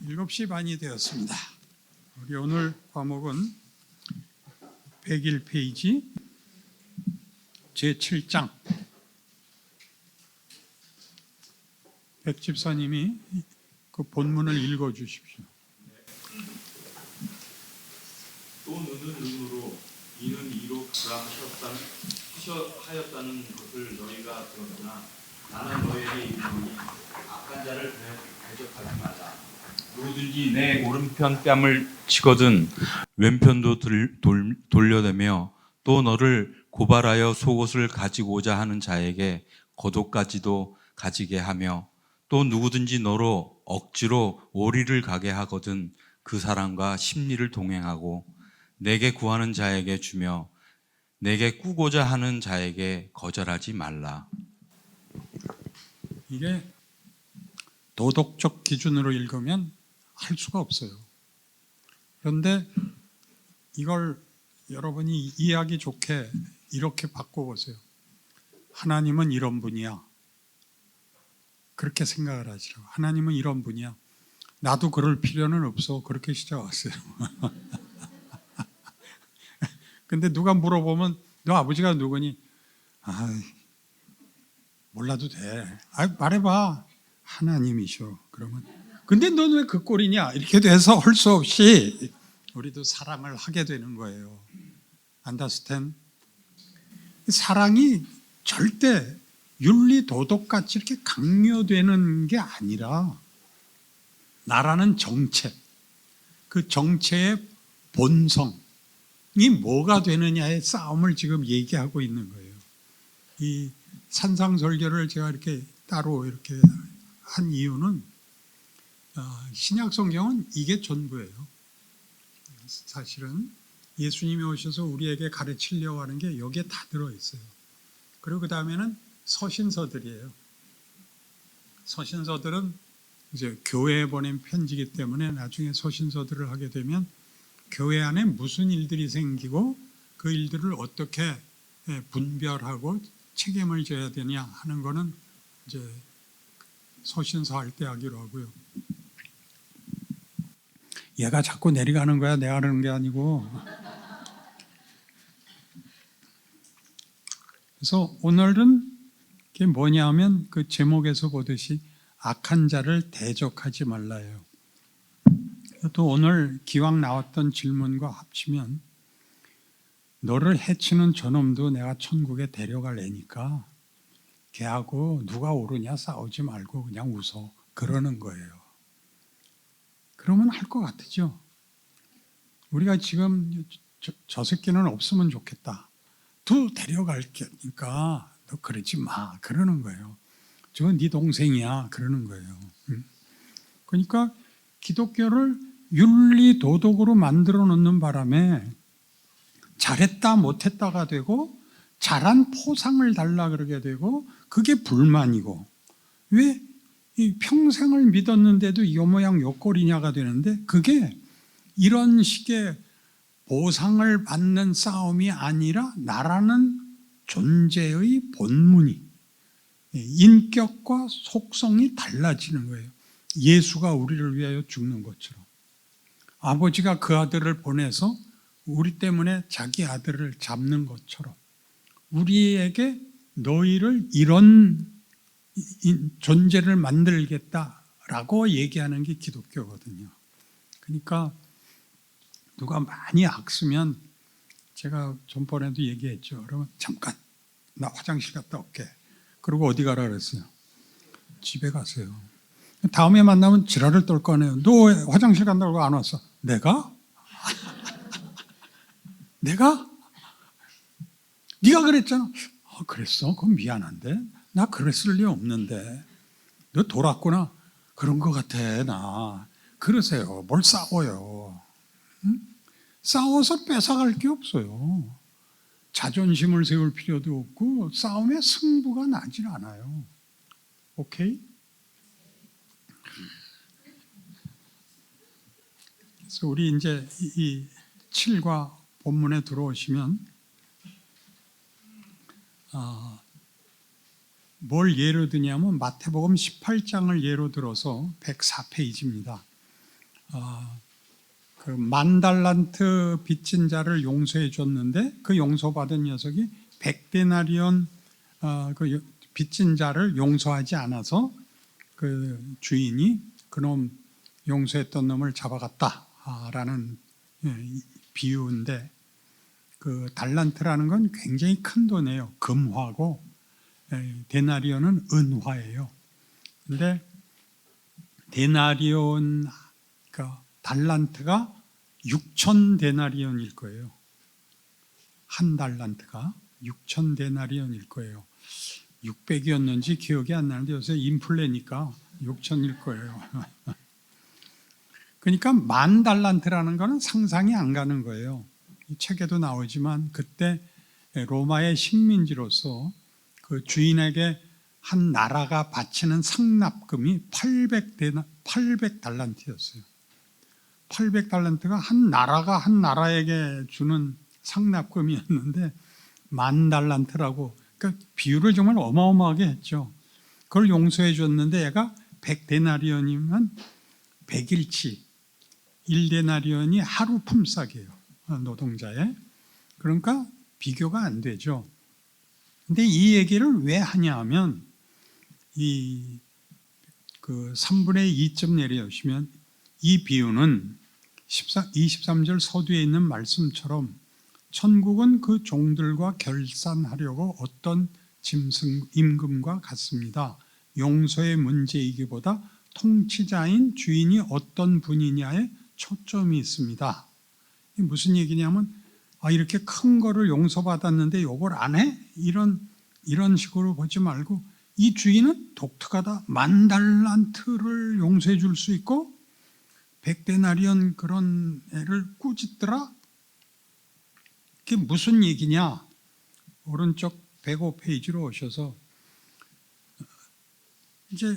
7시 반이 되었습니다. 우리 오늘 과목은 101페이지 제7장 백 집사님이 그 본문을 읽어주십시오. 또 너는 눈으로 이는 이로 그라 하였다는 것을 너희가 들었으나 나는 너희에게 이르노니 악한 자를 대적하지 말라. 누구든지 내 오른편 뺨을 치거든 왼편도 돌려대며 또 너를 고발하여 속옷을 가지고자 하는 자에게 겉옷까지도 가지게 하며 또 누구든지 너로 억지로 오리를 가게 하거든 그 사람과 심리를 동행하고 내게 구하는 자에게 주며 내게 꾸고자 하는 자에게 거절하지 말라. 이게 도덕적 기준으로 읽으면 할 수가 없어요. 그런데 이걸 여러분이 이해하기 좋게 이렇게 바꿔보세요. 하나님은 이런 분이야. 그렇게 생각을 하시라고. 하나님은 이런 분이야. 나도 그럴 필요는 없어. 그렇게 시작했어요. 근데 누가 물어보면 너 아버지가 누구니? 몰라도 돼. 말해봐. 하나님이셔. 그러면 근데 너는 왜 그 꼴이냐? 이렇게 돼서 할 수 없이 우리도 사랑을 하게 되는 거예요. Understand? 사랑이 절대 윤리 도덕같이 이렇게 강요되는 게 아니라 나라는 정체, 그 정체의 본성이 뭐가 되느냐의 싸움을 지금 얘기하고 있는 거예요. 이 산상설교를 제가 이렇게 따로 이렇게 한 이유는 신약 성경은 이게 전부예요. 사실은 예수님이 오셔서 우리에게 가르치려고 하는 게 여기에 다 들어있어요. 그리고 그 다음에는 서신서들이에요. 서신서들은 이제 교회에 보낸 편지이기 때문에 나중에 서신서들을 하게 되면 교회 안에 무슨 일들이 생기고 그 일들을 어떻게 분별하고 책임을 져야 되냐 하는 거는 이제 서신서 할 때 하기로 하고요. 얘가 자꾸 내려가는 거야. 내가 하는 게 아니고. 그래서 오늘은 그게 뭐냐면 그 제목에서 보듯이 악한 자를 대적하지 말라요. 또 오늘 기왕 나왔던 질문과 합치면 너를 해치는 저놈도 내가 천국에 데려갈 애니까 걔하고 누가 옳으냐 싸우지 말고 그냥 웃어. 그러는 거예요. 그러면 할 것 같으죠. 우리가 지금 저 새끼는 없으면 좋겠다. 또 데려갈 게니까 너 그러지 마. 그러는 거예요. 저건 네 동생이야. 그러는 거예요. 그러니까 기독교를 윤리 도덕으로 만들어 놓는 바람에 잘했다 못했다가 되고 잘한 포상을 달라 그러게 되고 그게 불만이고 왜 이 평생을 믿었는데도 이 모양 요 꼴이냐가 되는데 그게 이런 식의 보상을 받는 싸움이 아니라 나라는 존재의 본문이 인격과 속성이 달라지는 거예요. 예수가 우리를 위하여 죽는 것처럼 아버지가 그 아들을 보내서 우리 때문에 자기 아들을 잡는 것처럼 우리에게 너희를 이런 존재를 만들겠다라고 얘기하는 게 기독교거든요. 그러니까 누가 많이 악쓰면 제가 전번에도 얘기했죠. 그러면 잠깐 나 화장실 갔다 올게. 그리고 어디 가라 그랬어요? 집에 가세요. 다음에 만나면 지랄을 떨 거네요. 너 왜 화장실 간다고 안 왔어? 내가? 내가? 네가 그랬잖아. 그랬어? 그럼 미안한데 나 그랬을 리 없는데 너 돌았구나. 그런 것 같아. 나 그러세요. 뭘 싸워요? 응? 싸워서 뺏어갈 게 없어요. 자존심을 세울 필요도 없고 싸움에 승부가 나질 않아요. 오케이? 그래서 우리 이제 이 7과 본문에 들어오시면 뭘 예로 드냐면 마태복음 18장을 예로 들어서 104페이지입니다. 그 10,000달란트 빚진 자를 용서해 줬는데 그 용서받은 녀석이 100데나리온 그 빚진 자를 용서하지 않아서 그 주인이 그놈 용서했던 놈을 잡아갔다라는 비유인데, 그 달란트라는 건 굉장히 큰 돈이에요. 금화고 데나리온은 은화예요. 근데 데나리온, 그러니까 달란트가 6,000데나리온일 거예요. 한 달란트가 6,000데나리온일 거예요. 600이었는지 기억이 안 나는데 요새 인플레니까 6,000일 거예요. 그러니까 10,000달란트라는 거는 상상이 안 가는 거예요. 이 책에도 나오지만 그때 로마의 식민지로서 그 주인에게 한 나라가 바치는 상납금이 800달란트였어요. 800달란트가 한 나라가 한 나라에게 주는 상납금이었는데 10,000달란트라고, 그러니까 비율을 정말 어마어마하게 했죠. 그걸 용서해 줬는데 얘가 100데나리온이면 100일치, 1데나리온이 하루 품삯이에요. 노동자의. 그러니까 비교가 안 되죠. 근데 이 얘기를 왜 하냐 하면 그 3분의 2점 내려오시면 이 비유는 23절 서두에 있는 말씀처럼 천국은 그 종들과 결산하려고 어떤 짐승 임금과 같습니다. 용서의 문제이기보다 통치자인 주인이 어떤 분이냐에 초점이 있습니다. 무슨 얘기냐면 이렇게 큰 거를 용서받았는데 이걸 안 해? 이런 식으로 보지 말고 이 주인은 독특하다. 10,000달란트를 용서해 줄 수 있고 100데나리온 그런 애를 꾸짖더라. 그게 무슨 얘기냐? 오른쪽 105페이지로 오셔서 이제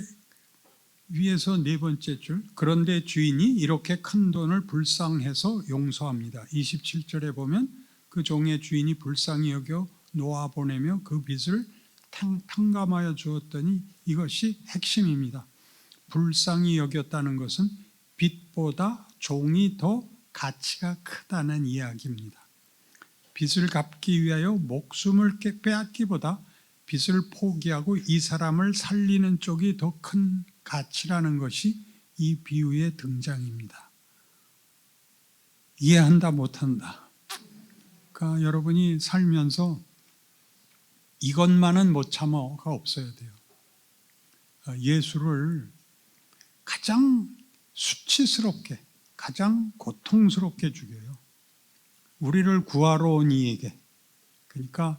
위에서 네 번째 줄, 그런데 주인이 이렇게 큰 돈을 불쌍해서 용서합니다. 27절에 보면 그 종의 주인이 불쌍히 여겨 놓아보내며 그 빚을 탕감하여 주었더니, 이것이 핵심입니다. 불쌍히 여겼다는 것은 빚보다 종이 더 가치가 크다는 이야기입니다. 빚을 갚기 위하여 목숨을 빼앗기보다 빚을 포기하고 이 사람을 살리는 쪽이 더 큰 가치라는 것이 이 비유의 등장입니다. 이해한다 못한다. 그러니까 여러분이 살면서 이것만은 못 참어가 없어야 돼요. 예수를 가장 수치스럽게, 가장 고통스럽게 죽여요. 우리를 구하러 온 이에게. 그러니까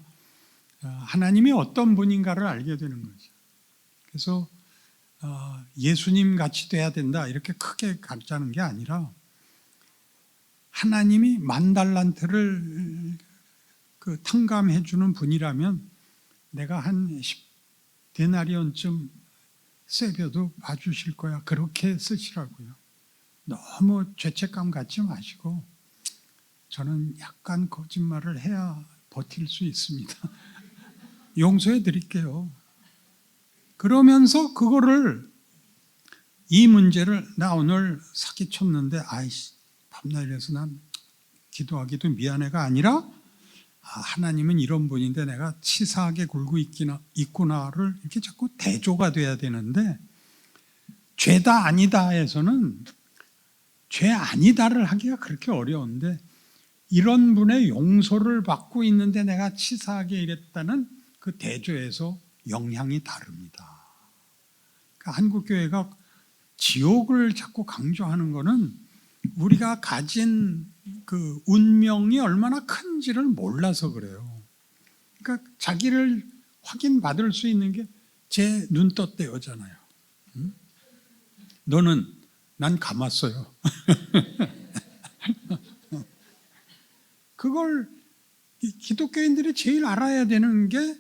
하나님이 어떤 분인가를 알게 되는 거죠. 그래서 예수님 같이 돼야 된다 이렇게 크게 가르치는 게 아니라, 하나님이 10,000달란트를 그 탕감해 주는 분이라면 내가 한 10데나리온쯤 세벼도 봐주실 거야. 그렇게 쓰시라고요. 너무 죄책감 갖지 마시고, 저는 약간 거짓말을 해야 버틸 수 있습니다. 용서해 드릴게요. 그러면서 그거를, 이 문제를, 나 오늘 사기쳤는데 아이씨 밤낮 이래서 난 기도하기도 미안해가 아니라, 하나님은 이런 분인데 내가 치사하게 굴고 있구나를 이렇게 자꾸 대조가 돼야 되는데, 죄다 아니다 해서는 죄 아니다를 하기가 그렇게 어려운데, 이런 분의 용서를 받고 있는데 내가 치사하게 이랬다는 그 대조에서 영향이 다릅니다. 그러니까 한국교회가 지옥을 자꾸 강조하는 것은 우리가 가진 그 운명이 얼마나 큰지를 몰라서 그래요. 그러니까 자기를 확인받을 수 있는 게 제 눈떴대요잖아요. 너는, 난 감았어요. 그걸 기독교인들이 제일 알아야 되는 게,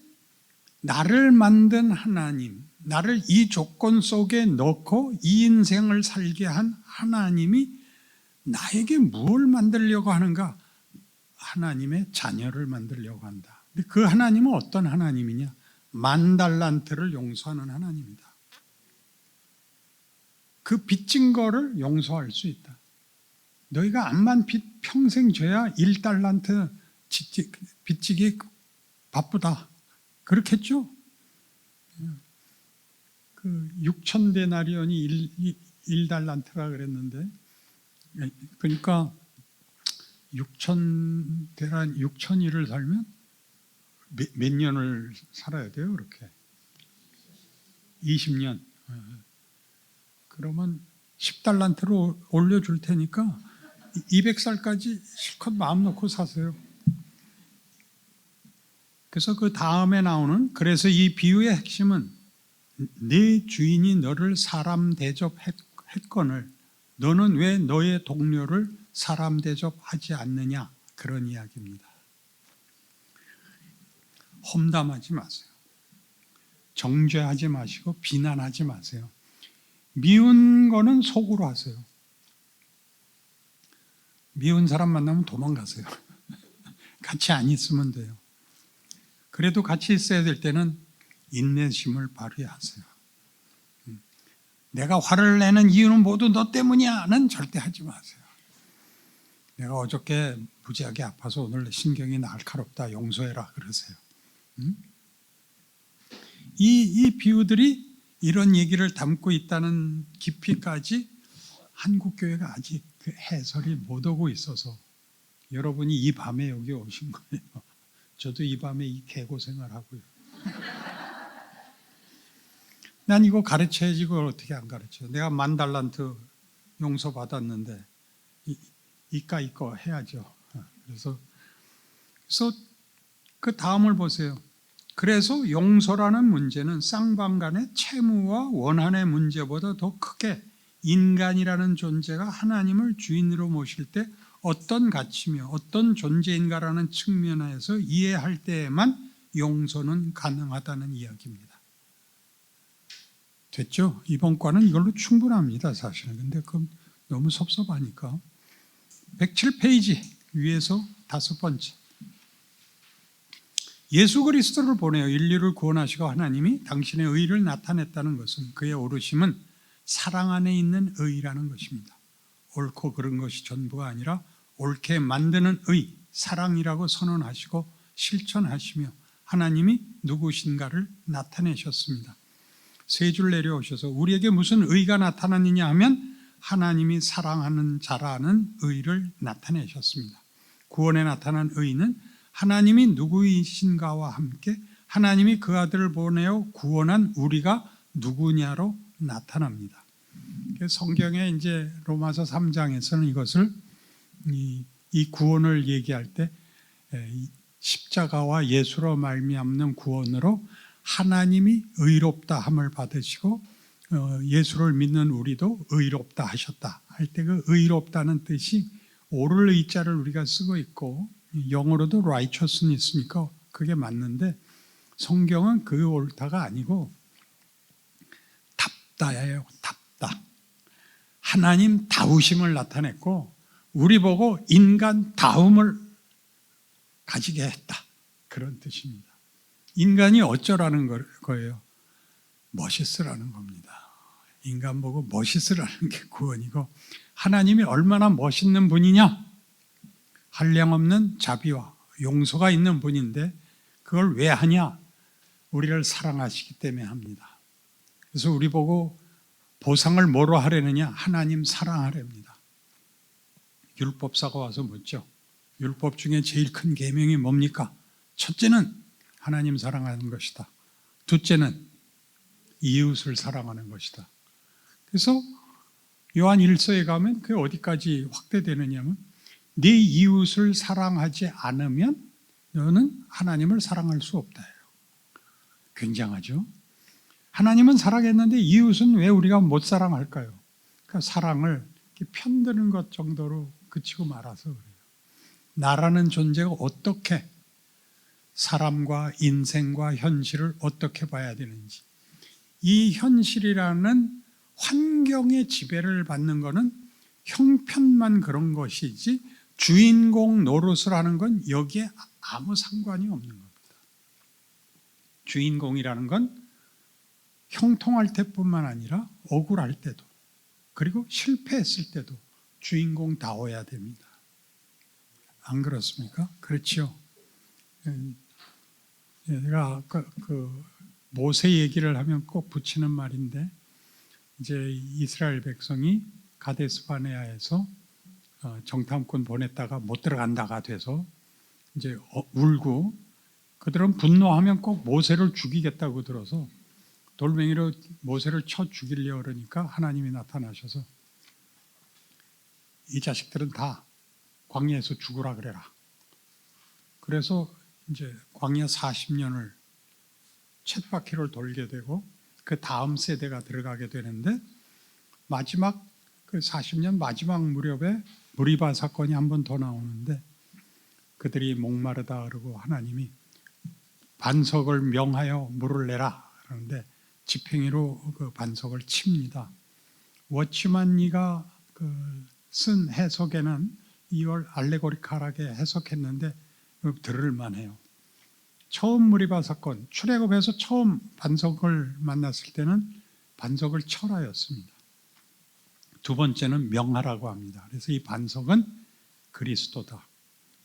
나를 만든 하나님, 나를 이 조건 속에 넣고 이 인생을 살게 한 하나님이 나에게 뭘 만들려고 하는가? 하나님의 자녀를 만들려고 한다. 근데 그 하나님은 어떤 하나님이냐? 10,000달란트를 용서하는 하나님이다. 그 빚진 거를 용서할 수 있다. 너희가 암만 평생 져야 1달란트 빚지기 바쁘다. 그렇겠죠? 그 6,000데나리온이 1달란트라 그랬는데, 그러니까 6,000일을 살면 몇 년을 살아야 돼요? 그렇게 20년. 그러면 10달란트로 올려줄 테니까 200살까지 실컷 마음 놓고 사세요. 그래서 그 다음에 나오는, 그래서 이 비유의 핵심은 네 주인이 너를 사람 대접했거늘 너는 왜 너의 동료를 사람 대접하지 않느냐, 그런 이야기입니다. 험담하지 마세요. 정죄하지 마시고 비난하지 마세요. 미운 거는 속으로 하세요. 미운 사람 만나면 도망가세요. 같이 안 있으면 돼요. 그래도 같이 있어야 될 때는 인내심을 발휘하세요. 내가 화를 내는 이유는 모두 너 때문이야는 절대 하지 마세요. 내가 어저께 무지하게 아파서 오늘 신경이 날카롭다, 용서해라, 그러세요. 이 비유들이 이런 얘기를 담고 있다는 깊이까지 한국교회가 아직 그 해설이 못 오고 있어서 여러분이 이 밤에 여기 오신 거예요. 저도 이 밤에 이 개고생을 하고요. 난 이거 가르쳐야지, 그걸 어떻게 안 가르쳐요? 내가 10,000달란트 용서받았는데 이까 해야죠. 그래서 그 다음을 보세요. 그래서 용서라는 문제는 쌍방간의 채무와 원한의 문제보다 더 크게 인간이라는 존재가 하나님을 주인으로 모실 때 어떤 가치며 어떤 존재인가라는 측면에서 이해할 때에만 용서는 가능하다는 이야기입니다. 됐죠? 이번 과는 이걸로 충분합니다, 사실은. 근데 그건 너무 섭섭하니까. 107페이지 위에서 5번째. 예수 그리스도를 보내어 인류를 구원하시고 하나님이 당신의 의를 나타냈다는 것은, 그의 오르심은 사랑 안에 있는 의라는 것입니다. 옳고 그른 것이 전부가 아니라 옳게 만드는 의, 사랑이라고 선언하시고 실천하시며 하나님이 누구신가를 나타내셨습니다. 세 줄 내려오셔서 우리에게 무슨 의가 나타났느냐 하면 하나님이 사랑하는 자라는 의를 나타내셨습니다. 구원에 나타난 의는 하나님이 누구이신가와 함께 하나님이 그 아들을 보내어 구원한 우리가 누구냐로 나타납니다. 성경에 이제 로마서 3장에서는 이것을 이 구원을 얘기할 때 십자가와 예수로 말미암는 구원으로 하나님이 의롭다 함을 받으시고 예수를 믿는 우리도 의롭다 하셨다 할 때, 그 의롭다는 뜻이 오를 의자를 우리가 쓰고 있고 영어로도 righteousness니까 그게 맞는데, 성경은 그 옳다가 아니고 답다예요. 답다. 하나님 다우심을 나타냈고 우리 보고 인간 다움을 가지게 했다, 그런 뜻입니다. 인간이 어쩌라는 거예요? 멋있으라는 겁니다. 인간 보고 멋있으라는 게 구원이고, 하나님이 얼마나 멋있는 분이냐? 한량없는 자비와 용서가 있는 분인데 그걸 왜 하냐? 우리를 사랑하시기 때문에 합니다. 그래서 우리 보고 보상을 뭐로 하려느냐? 하나님 사랑하렵니다. 율법사가 와서 묻죠. 율법 중에 제일 큰 계명이 뭡니까? 첫째는 하나님 사랑하는 것이다. 둘째는 이웃을 사랑하는 것이다. 그래서 요한 1서에 가면 그게 어디까지 확대되느냐면, 네 이웃을 사랑하지 않으면 너는 하나님을 사랑할 수 없다. 굉장하죠? 하나님은 사랑했는데 이웃은 왜 우리가 못 사랑할까요? 그러니까 사랑을 편드는 것 정도로 그치고 말아서 그래요. 나라는 존재가 어떻게 사람과 인생과 현실을 어떻게 봐야 되는지, 이 현실이라는 환경의 지배를 받는 것은 형편만 그런 것이지 주인공 노릇을 하는 건 여기에 아무 상관이 없는 겁니다. 주인공이라는 건 형통할 때뿐만 아니라 억울할 때도, 그리고 실패했을 때도 주인공다워야 됩니다. 안 그렇습니까? 그렇죠. 제가 아까 그 모세 얘기를 하면 꼭 붙이는 말인데, 이제 이스라엘 백성이 가데스 바네아에서 정탐꾼 보냈다가 못 들어간다가 돼서 이제 울고, 그들은 분노하면 꼭 모세를 죽이겠다고 들어서 돌멩이로 모세를 쳐 죽이려고 그러니까 하나님이 나타나셔서 이 자식들은 다 광야에서 죽으라 그래라. 그래서 이제 광야 40년을 쳇바퀴를 돌게 되고 그 다음 세대가 들어가게 되는데, 마지막 그 40년 마지막 무렵에 무리바 사건이 한 번 더 나오는데, 그들이 목마르다 그러고 하나님이 반석을 명하여 물을 내라 그러는데 지팡이로 그 반석을 칩니다. 워치만니가 쓴 해석에는 이걸 알레고리컬하게 해석했는데 들을 만해요. 처음 무리바 사건, 출애굽에서 처음 반석을 만났을 때는 반석을 철하였습니다. 두 번째는 명하라고 합니다. 그래서 이 반석은 그리스도다.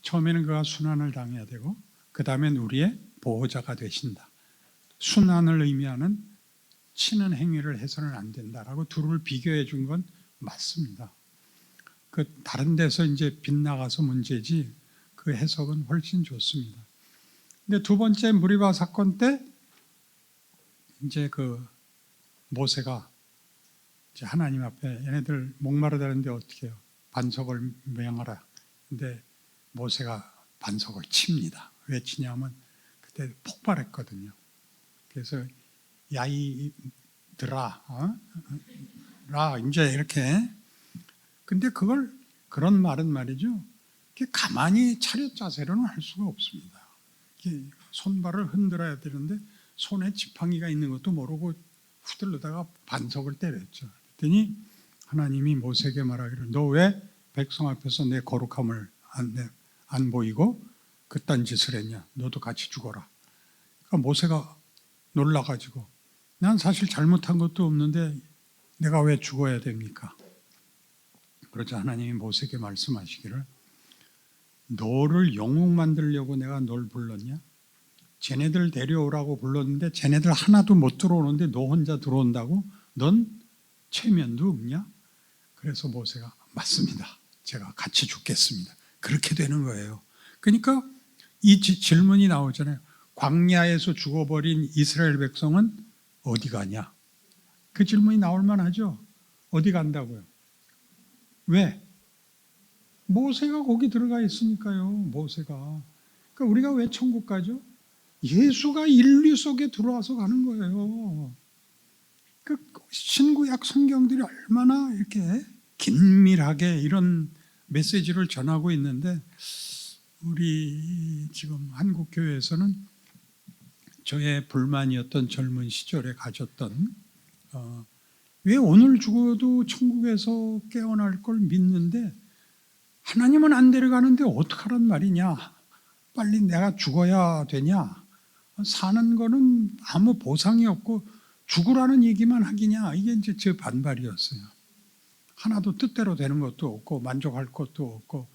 처음에는 그가 순환을 당해야 되고 그 다음엔 우리의 보호자가 되신다. 순환을 의미하는 치는 행위를 해서는 안 된다라고 둘을 비교해 준 건 맞습니다. 그 다른 데서 이제 빗나가서 문제지 그 해석은 훨씬 좋습니다. 근데 두 번째 무리바 사건 때 이제 그 모세가 이제 하나님 앞에 얘네들 목마르다는데 어떻게 해요? 반석을 명하라. 근데 모세가 반석을 칩니다. 왜 치냐면 그때 폭발했거든요. 그래서 야이들아, 라 이제 이렇게. 근데 그걸 그런 말은 말이죠. 가만히 차렷 자세로는 할 수가 없습니다. 손발을 흔들어야 되는데 손에 지팡이가 있는 것도 모르고 후들르다가 반석을 때렸죠. 그랬더니 하나님이 모세에게 말하기를 너 왜 백성 앞에서 내 거룩함을 안 보이고 그딴 짓을 했냐? 너도 같이 죽어라. 그러니까 모세가 놀라가지고 난 사실 잘못한 것도 없는데 내가 왜 죽어야 됩니까? 그러자 하나님이 모세에게 말씀하시기를 너를 영웅 만들려고 내가 널 불렀냐? 쟤네들 데려오라고 불렀는데 쟤네들 하나도 못 들어오는데 너 혼자 들어온다고? 넌 체면도 없냐? 그래서 모세가 맞습니다. 제가 같이 죽겠습니다. 그렇게 되는 거예요. 그러니까 이 질문이 나오잖아요. 광야에서 죽어버린 이스라엘 백성은 어디 가냐? 그 질문이 나올 만하죠. 어디 간다고요? 왜? 모세가 거기 들어가 있으니까요. 모세가. 그러니까 우리가 왜 천국 가죠? 예수가 인류 속에 들어와서 가는 거예요. 그 신구약 성경들이 얼마나 이렇게 긴밀하게 이런 메시지를 전하고 있는데 우리 지금 한국 교회에서는 저의 불만이었던 젊은 시절에 가졌던 왜 오늘 죽어도 천국에서 깨어날 걸 믿는데 하나님은 안 데려가는데 어떡하란 말이냐? 빨리 내가 죽어야 되냐? 사는 거는 아무 보상이 없고 죽으라는 얘기만 하기냐? 이게 이제 제 반발이었어요. 하나도 뜻대로 되는 것도 없고 만족할 것도 없고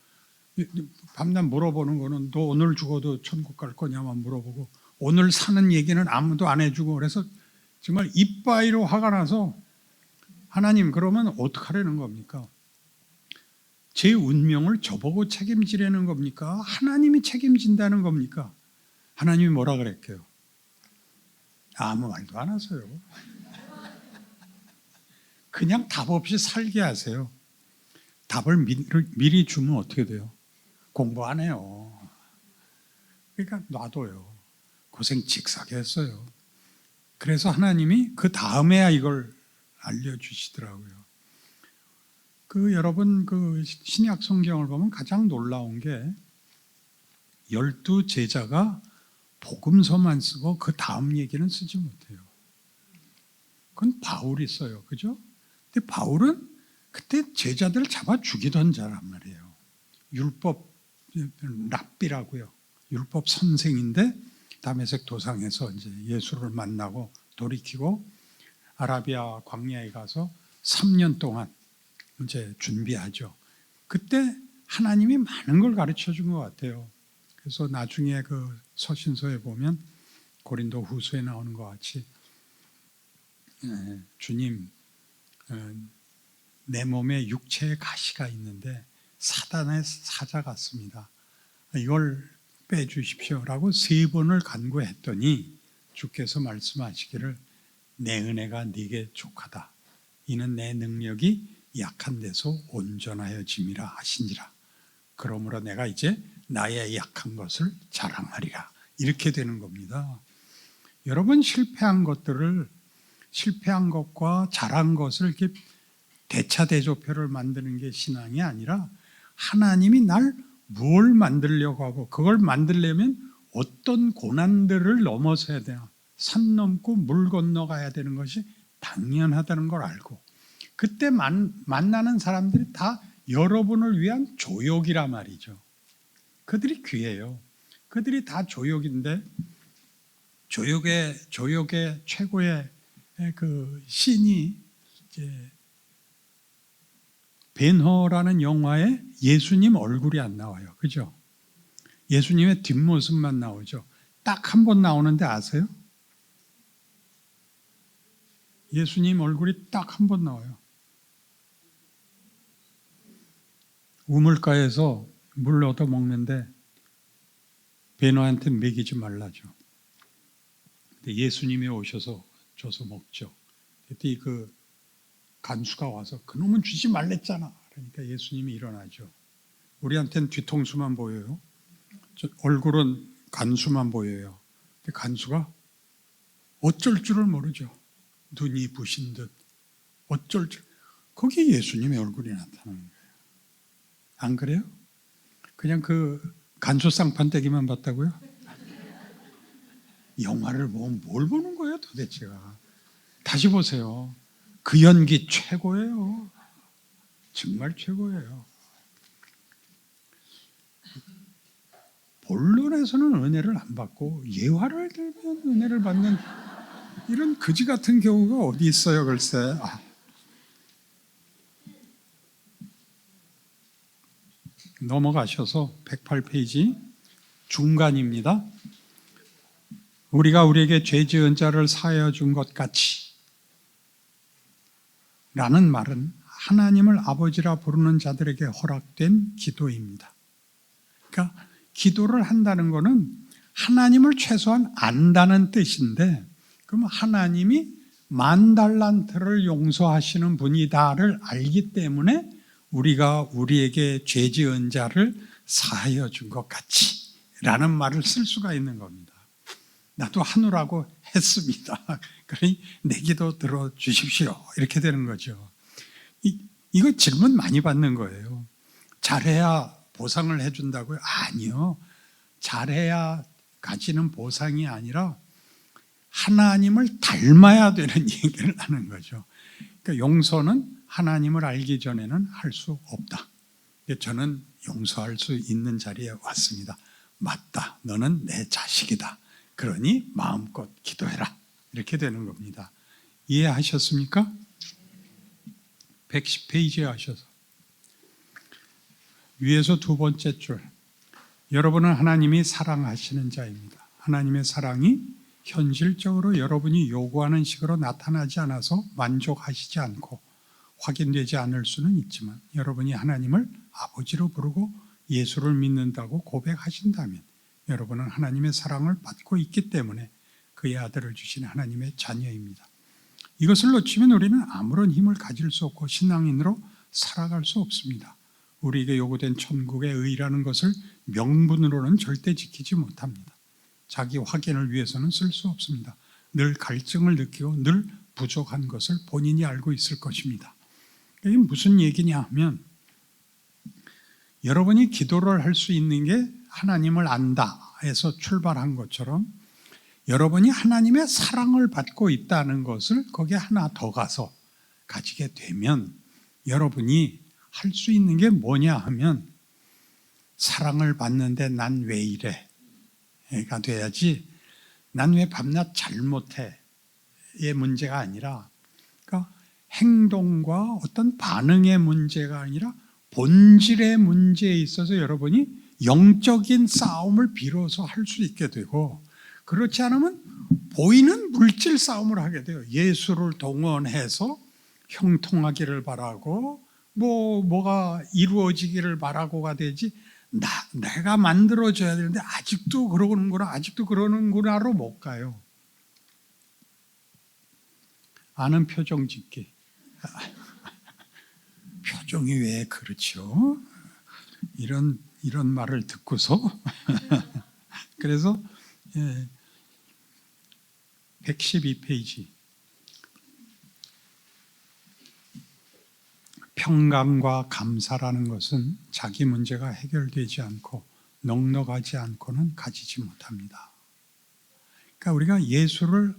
밤낮 물어보는 거는 너 오늘 죽어도 천국 갈 거냐만 물어보고 오늘 사는 얘기는 아무도 안 해주고 그래서 정말 이빠이로 화가 나서 하나님 그러면 어떡하라는 겁니까? 제 운명을 저보고 책임지라는 겁니까? 하나님이 책임진다는 겁니까? 하나님이 뭐라 그랬게요? 아무 말도 안 하세요. 그냥 답 없이 살게 하세요. 답을 미리 주면 어떻게 돼요? 공부 안 해요. 그러니까 놔둬요. 고생 직사게 했어요. 그래서 하나님이 그 다음에야 이걸 알려주시더라고요. 여러분 신약 성경을 보면 가장 놀라운 게 12 제자가 복음서만 쓰고 그 다음 얘기는 쓰지 못해요. 그건 바울이 써요. 그죠? 근데 바울은 그때 제자들 잡아 죽이던 자란 말이에요. 율법 랍비라고요. 율법 선생인데 다메섹 도상에서 이제 예수를 만나고 돌이키고 아라비아 광야에 가서 3년 동안 이제 준비하죠. 그때 하나님이 많은 걸 가르쳐 준 것 같아요. 그래서 나중에 그 서신서에 보면 고린도 후서에 나오는 것 같이 주님, 내 몸에 육체의 가시가 있는데 사단의 사자 같습니다. 이걸 빼주십시오라고 3번을 간구했더니 주께서 말씀하시기를 내 은혜가 네게 족하다. 이는 내 능력이 약한 데서 온전하여짐이라 하시니라. 그러므로 내가 이제 나의 약한 것을 자랑하리라. 이렇게 되는 겁니다. 여러분 실패한 것과 잘한 것을 이렇게 대차대조표를 만드는 게 신앙이 아니라 하나님이 날 뭘 만들려고 하고 그걸 만들려면 어떤 고난들을 넘어서야 돼요. 산 넘고 물 건너가야 되는 것이 당연하다는 걸 알고 그때 만나는 사람들이 다 여러분을 위한 조욕이라 말이죠. 그들이 귀해요. 그들이 다 조욕인데 조욕의 최고의 그 신이 이제 벤허라는 영화에 예수님 얼굴이 안 나와요. 그죠? 예수님의 뒷모습만 나오죠. 딱 한 번 나오는데 아세요? 예수님 얼굴이 딱 한 번 나와요. 우물가에서 물 얻어 먹는데 벤허한테 먹이지 말라죠. 근데 예수님이 오셔서 줘서 먹죠. 그때 그 간수가 와서 그놈은 주지 말랬잖아. 그러니까 예수님이 일어나죠. 우리한테는 뒤통수만 보여요. 얼굴은 간수만 보여요. 근데 간수가 어쩔 줄을 모르죠. 눈이 부신 듯 어쩔 줄. 거기에 예수님의 얼굴이 나타나는 거예요. 안 그래요? 그냥 그 간수 쌍판떼기만 봤다고요? 영화를 보면 뭘 보는 거예요 도대체가. 다시 보세요. 그 연기 최고예요. 정말 최고예요. 본론에서는 은혜를 안 받고 예화를 들면 은혜를 받는 이런 거지 같은 경우가 어디 있어요 글쎄. 넘어가셔서 108페이지 중간입니다. 우리가 우리에게 죄 지은 자를 사하여 준 것 같이 라는 말은 하나님을 아버지라 부르는 자들에게 허락된 기도입니다. 그러니까 기도를 한다는 것은 하나님을 최소한 안다는 뜻인데 그럼 하나님이 10,000달란트를 용서하시는 분이다를 알기 때문에 우리가 우리에게 죄 지은 자를 사하여 준 것 같이 라는 말을 쓸 수가 있는 겁니다. 나도 하느라고 했습니다. 그러니 내 기도 들어주십시오. 이렇게 되는 거죠. 이거 질문 많이 받는 거예요. 잘해야 보상을 해준다고요? 아니요. 잘해야 가지는 보상이 아니라 하나님을 닮아야 되는 얘기를 하는 거죠. 그러니까 용서는 하나님을 알기 전에는 할 수 없다. 저는 용서할 수 있는 자리에 왔습니다. 맞다. 너는 내 자식이다. 그러니 마음껏 기도해라. 이렇게 되는 겁니다. 이해하셨습니까? 110페이지에 하셔서 위에서 2번째 줄 여러분은 하나님이 사랑하시는 자입니다. 하나님의 사랑이 현실적으로 여러분이 요구하는 식으로 나타나지 않아서 만족하시지 않고 확인되지 않을 수는 있지만 여러분이 하나님을 아버지로 부르고 예수를 믿는다고 고백하신다면 여러분은 하나님의 사랑을 받고 있기 때문에 그의 아들을 주신 하나님의 자녀입니다. 이것을 놓치면 우리는 아무런 힘을 가질 수 없고 신앙인으로 살아갈 수 없습니다. 우리에게 요구된 천국의 의라는 것을 명분으로는 절대 지키지 못합니다. 자기 확인을 위해서는 쓸 수 없습니다. 늘 갈증을 느끼고 늘 부족한 것을 본인이 알고 있을 것입니다. 이게 무슨 얘기냐 하면 여러분이 기도를 할 수 있는 게 하나님을 안다에서 출발한 것처럼 여러분이 하나님의 사랑을 받고 있다는 것을 거기에 하나 더 가서 가지게 되면 여러분이 할 수 있는 게 뭐냐 하면 사랑을 받는데 난 왜 이래?가 돼야지 난 왜 밤낮 잘못해?의 문제가 아니라 그러니까 행동과 어떤 반응의 문제가 아니라 본질의 문제에 있어서 여러분이 영적인 싸움을 비로소 할 수 있게 되고, 그렇지 않으면 보이는 물질 싸움을 하게 돼요. 예수를 동원해서 형통하기를 바라고 뭐가 이루어지기를 바라고가 되지, 내가 만들어줘야 되는데 아직도 그러는구나로 못 가요. 아는 표정 짓기. 표정이 왜 그렇죠? 이런 말을 듣고서 그래서 112페이지 평강과 감사라는 것은 자기 문제가 해결되지 않고 넉넉하지 않고는 가지지 못합니다. 그러니까 우리가 예수를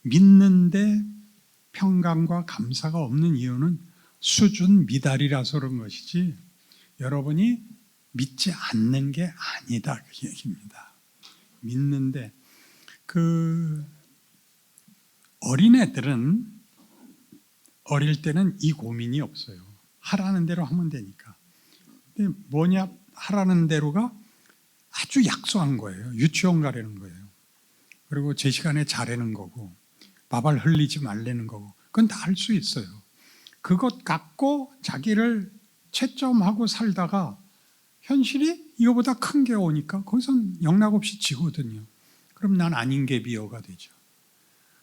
믿는데 평강과 감사가 없는 이유는 수준 미달이라서 그런 것이지, 여러분이 믿지 않는 게 아니다, 그 얘기입니다. 믿는데, 어린애들은 어릴 때는 이 고민이 없어요. 하라는 대로 하면 되니까. 근데 뭐냐, 하라는 대로가 아주 약소한 거예요. 유치원 가려는 거예요. 그리고 제 시간에 자라는 거고, 밥을 흘리지 말라는 거고, 그건 다 할 수 있어요. 그것 갖고 자기를 채점하고 살다가 현실이 이거보다 큰 게 오니까 거기선 영락없이 지거든요. 그럼 난 아닌 게 비어가 되죠.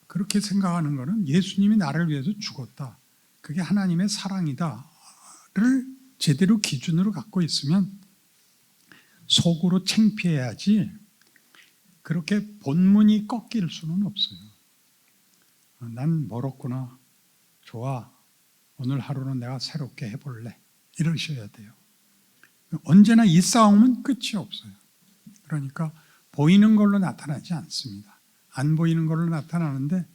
그렇게 생각하는 것은 예수님이 나를 위해서 죽었다, 그게 하나님의 사랑이다를 제대로 기준으로 갖고 있으면 속으로 창피해야지, 그렇게 본문이 꺾일 수는 없어요. 난 멀었구나, 좋아, 오늘 하루는 내가 새롭게 해볼래, 이러셔야 돼요. 언제나 이 싸움은 끝이 없어요. 그러니까 보이는 걸로 나타나지 않습니다. 안 보이는 걸로 나타나는데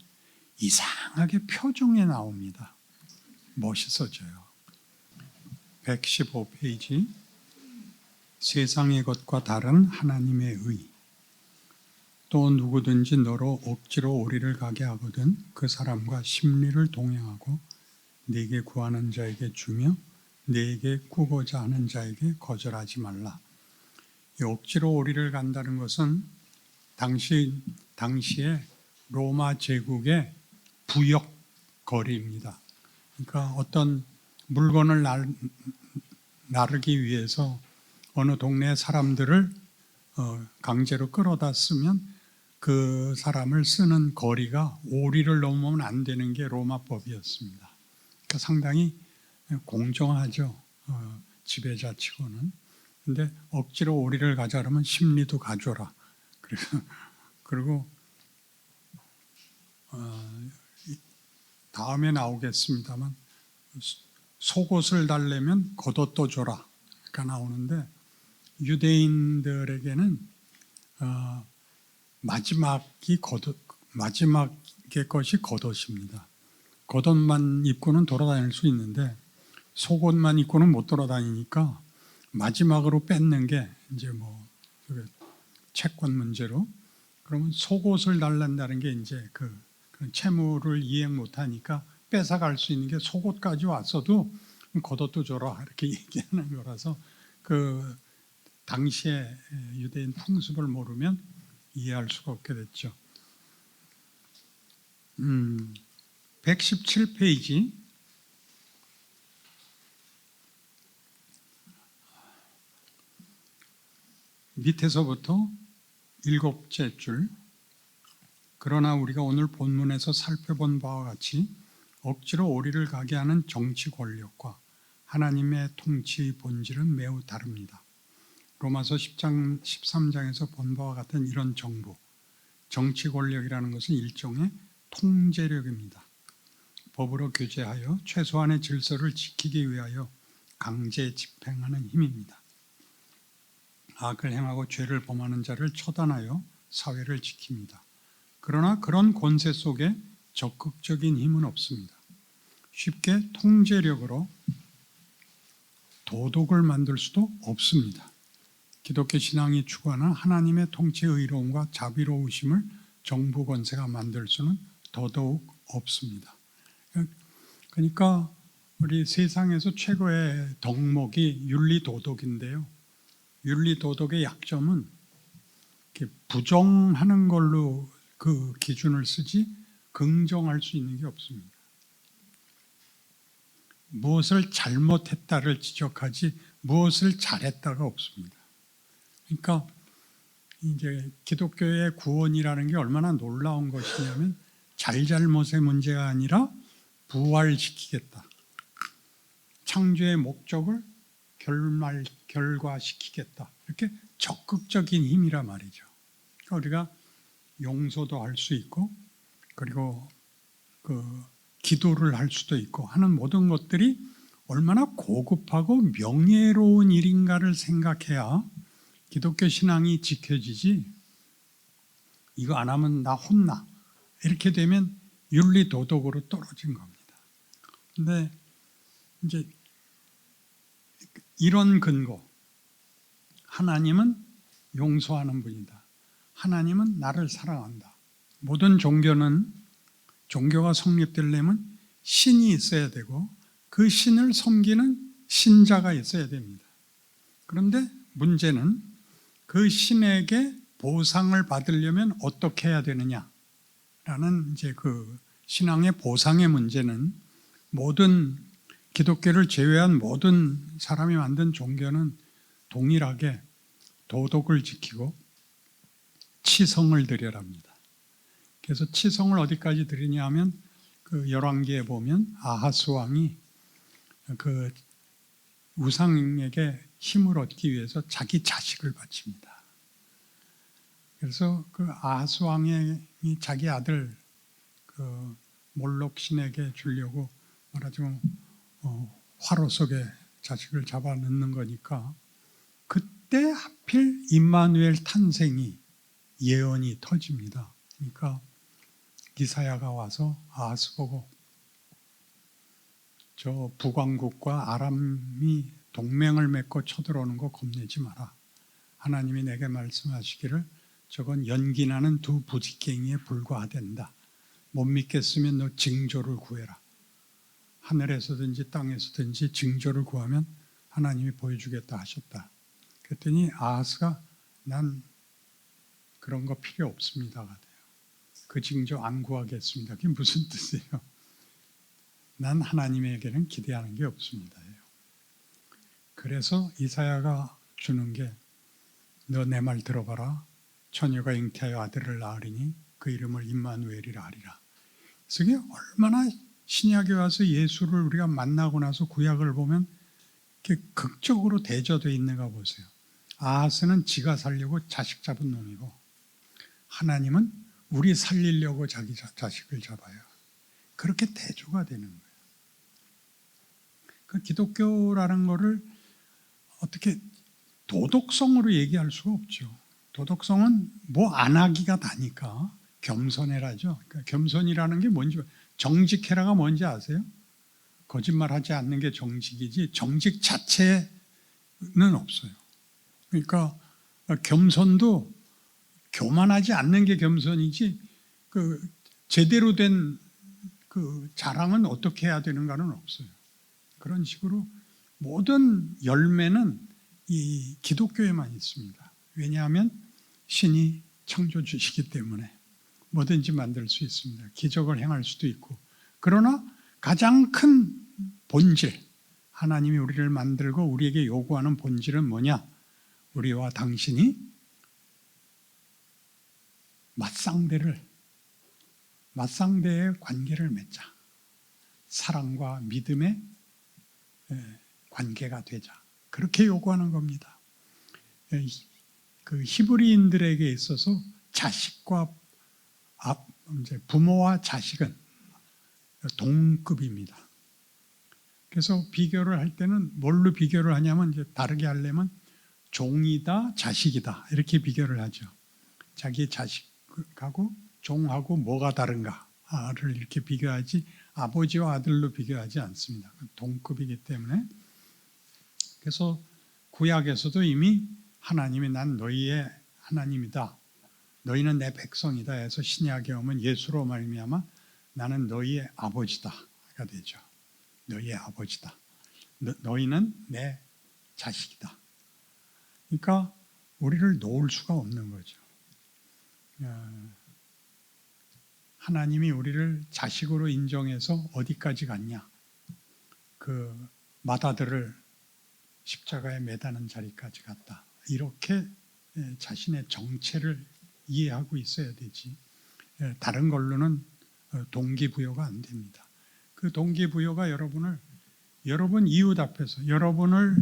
이상하게 표정에 나옵니다. 멋있어져요. 115페이지 세상의 것과 다른 하나님의 의. 또 누구든지 너로 억지로 오리를 가게 하거든 그 사람과 심리를 동행하고 네게 구하는 자에게 주며 네게 꾸고자 하는 자에게 거절하지 말라. 이 억지로 오리를 간다는 것은 당시에 로마 제국의 부역 거리입니다. 그러니까 어떤 물건을 나르기 위해서 어느 동네 사람들을 강제로 끌어다 쓰면 그 사람을 쓰는 거리가 오리를 넘으면 안 되는 게 로마법이었습니다. 그러니까 상당히 공정하죠, 지배자치고는. 근데 억지로 오리를 가자 그러면 심리도 가져라. 그리고 다음에 나오겠습니다만 속옷을 달래면 겉옷도 줘라, 그러니까 나오는데, 유대인들에게는 마지막의 것이 겉옷입니다. 겉옷만 입고는 돌아다닐 수 있는데 속옷만 입고는 못 돌아다니니까 마지막으로 뺏는 게 이제 채권 문제로, 그러면 속옷을 달란다는 게 이제 그 채무를 이행 못하니까 뺏어갈 수 있는 게 속옷까지 왔어도 겉옷도 줘라, 이렇게 얘기하는 거라서 그 당시에 유대인 풍습을 모르면 이해할 수가 없게 됐죠. 117페이지 밑에서부터 7째 줄. 그러나 우리가 오늘 본문에서 살펴본 바와 같이 억지로 오리를 가게 하는 정치 권력과 하나님의 통치의 본질은 매우 다릅니다. 로마서 10장 13장에서 본 바와 같은 이런 정부, 정치 권력이라는 것은 일종의 통제력입니다. 법으로 규제하여 최소한의 질서를 지키기 위하여 강제 집행하는 힘입니다. 악을 행하고 죄를 범하는 자를 처단하여 사회를 지킵니다. 그러나 그런 권세 속에 적극적인 힘은 없습니다. 쉽게 통제력으로 도덕을 만들 수도 없습니다. 기독교 신앙이 추구하는 하나님의 통치의 의로움과 자비로우심을 정부 권세가 만들 수는 더더욱 없습니다. 그러니까 우리 세상에서 최고의 덕목이 윤리도덕인데요. 윤리도덕의 약점은 이렇게 부정하는 걸로 그 기준을 쓰지 긍정할 수 있는 게 없습니다. 무엇을 잘못했다를 지적하지 무엇을 잘했다가 없습니다. 그러니까 이제 기독교의 구원이라는 게 얼마나 놀라운 것이냐면 잘잘못의 문제가 아니라 부활시키겠다. 창조의 목적을 결과시키겠다. 이렇게 적극적인 힘이라 말이죠. 그러니까 우리가 용서도 할 수 있고 그리고 기도를 할 수도 있고 하는 모든 것들이 얼마나 고급하고 명예로운 일인가를 생각해야 기독교 신앙이 지켜지지. 이거 안 하면 나 혼나. 이렇게 되면 윤리도덕으로 떨어진 겁니다. 근데 이제 이런 근거, 하나님은 용서하는 분이다. 하나님은 나를 사랑한다. 모든 종교가 성립되려면 신이 있어야 되고 그 신을 섬기는 신자가 있어야 됩니다. 그런데 문제는 그 신에게 보상을 받으려면 어떻게 해야 되느냐라는 이제 그 신앙의 보상의 문제는 모든 기독교를 제외한 모든 사람이 만든 종교는 동일하게 도덕을 지키고 치성을 드려랍니다. 그래서 치성을 어디까지 드리냐 하면 그 열왕기에 보면 아하스 왕이 그 우상에게 힘을 얻기 위해서 자기 자식을 바칩니다. 그래서 그 아하스 왕이 자기 아들 그 몰록 신에게 주려고 말하자면 화로 속에 자식을 잡아 넣는 거니까 그때 하필 임마누엘 탄생이 예언이 터집니다. 그러니까 이사야가 와서 아하스 보고 저 북왕국과 아람이 동맹을 맺고 쳐들어오는 거 겁내지 마라. 하나님이 내게 말씀하시기를 저건 연기나는 두 부직갱이에 불과하단다. 못 믿겠으면 너 징조를 구해라. 하늘에서든지 땅에서든지 징조를 구하면 하나님이 보여주겠다 하셨다. 그랬더니 아하스가 난 그런 거 필요 없습니다가 돼요. 그 징조 안 구하겠습니다. 그게 무슨 뜻이에요? 난 하나님에게는 기대하는 게 없습니다. 그래서 이사야가 주는 게 너 내 말 들어봐라. 처녀가 잉태하여 아들을 낳으리니 그 이름을 임마누엘이라 하리라. 그래서 이게 얼마나 신약에 와서 예수를 우리가 만나고 나서 구약을 보면 이렇게 극적으로 대조되어 있는가 보세요. 아하스는 지가 살려고 자식 잡은 놈이고 하나님은 우리 살리려고 자기 자식을 잡아요. 그렇게 대조가 되는 거예요. 그 기독교라는 거를 어떻게 도덕성으로 얘기할 수가 없죠. 도덕성은 뭐 안 하기가 다니까 겸손해라죠. 그러니까 겸손이라는 게 뭔지, 정직해라가 뭔지 아세요? 거짓말하지 않는 게 정직이지 정직 자체는 없어요. 그러니까 겸손도 교만하지 않는 게 겸손이지 그 제대로 된 그 자랑은 어떻게 해야 되는가는 없어요. 그런 식으로 모든 열매는 이 기독교에만 있습니다. 왜냐하면 신이 창조주시기 때문에 뭐든지 만들 수 있습니다. 기적을 행할 수도 있고. 그러나 가장 큰 본질, 하나님이 우리를 만들고 우리에게 요구하는 본질은 뭐냐? 우리와 당신이 맞상대의 관계를 맺자. 사랑과 믿음의 관계가 되자. 그렇게 요구하는 겁니다. 그 히브리인들에게 있어서 자식과 부모와 자식은 동급입니다. 그래서 비교를 할 때는 뭘로 비교를 하냐면 이제 다르게 하려면 종이다, 자식이다 이렇게 비교를 하죠. 자기 자식하고 종하고 뭐가 다른가를 이렇게 비교하지 아버지와 아들로 비교하지 않습니다. 동급이기 때문에. 그래서 구약에서도 이미 하나님이 난 너희의 하나님이다. 너희는 내 백성이다 해서 신약에 오면 예수로 말미암아 나는 너희의 아버지다가 되죠. 너희의 아버지다. 너희는 내 자식이다. 그러니까 우리를 놓을 수가 없는 거죠. 하나님이 우리를 자식으로 인정해서 어디까지 갔냐? 그 맏아들을 십자가에 매다는 자리까지 갔다. 이렇게 자신의 정체를 이해하고 있어야 되지. 다른 걸로는 동기부여가 안 됩니다. 그 동기부여가 여러분 이웃 앞에서 여러분을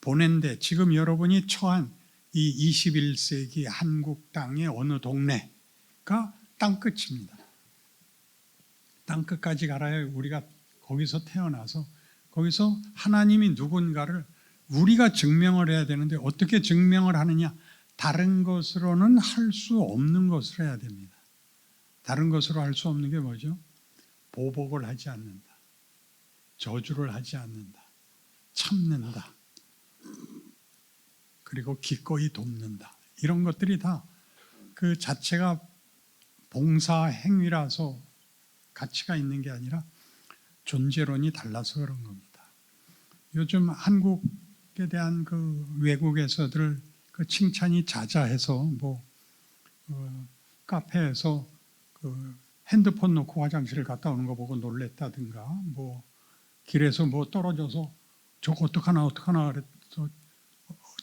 보낸데 지금 여러분이 처한 이 21세기 한국 땅의 어느 동네가 땅끝입니다. 땅끝까지 가야 우리가 거기서 태어나서 거기서 하나님이 누군가를 우리가 증명을 해야 되는데 어떻게 증명을 하느냐? 다른 것으로는 할 수 없는 것을 해야 됩니다. 다른 것으로 할 수 없는 게 뭐죠? 보복을 하지 않는다. 저주를 하지 않는다. 참는다. 그리고 기꺼이 돕는다. 이런 것들이 다 그 자체가 봉사 행위라서 가치가 있는 게 아니라 존재론이 달라서 그런 겁니다. 요즘 한국에 대한 그 외국에서들 그 칭찬이 자자해서 카페에서 그 핸드폰 놓고 화장실을 갔다 오는 거 보고 놀랬다든가 길에서 떨어져서 저거 어떡하나 그래서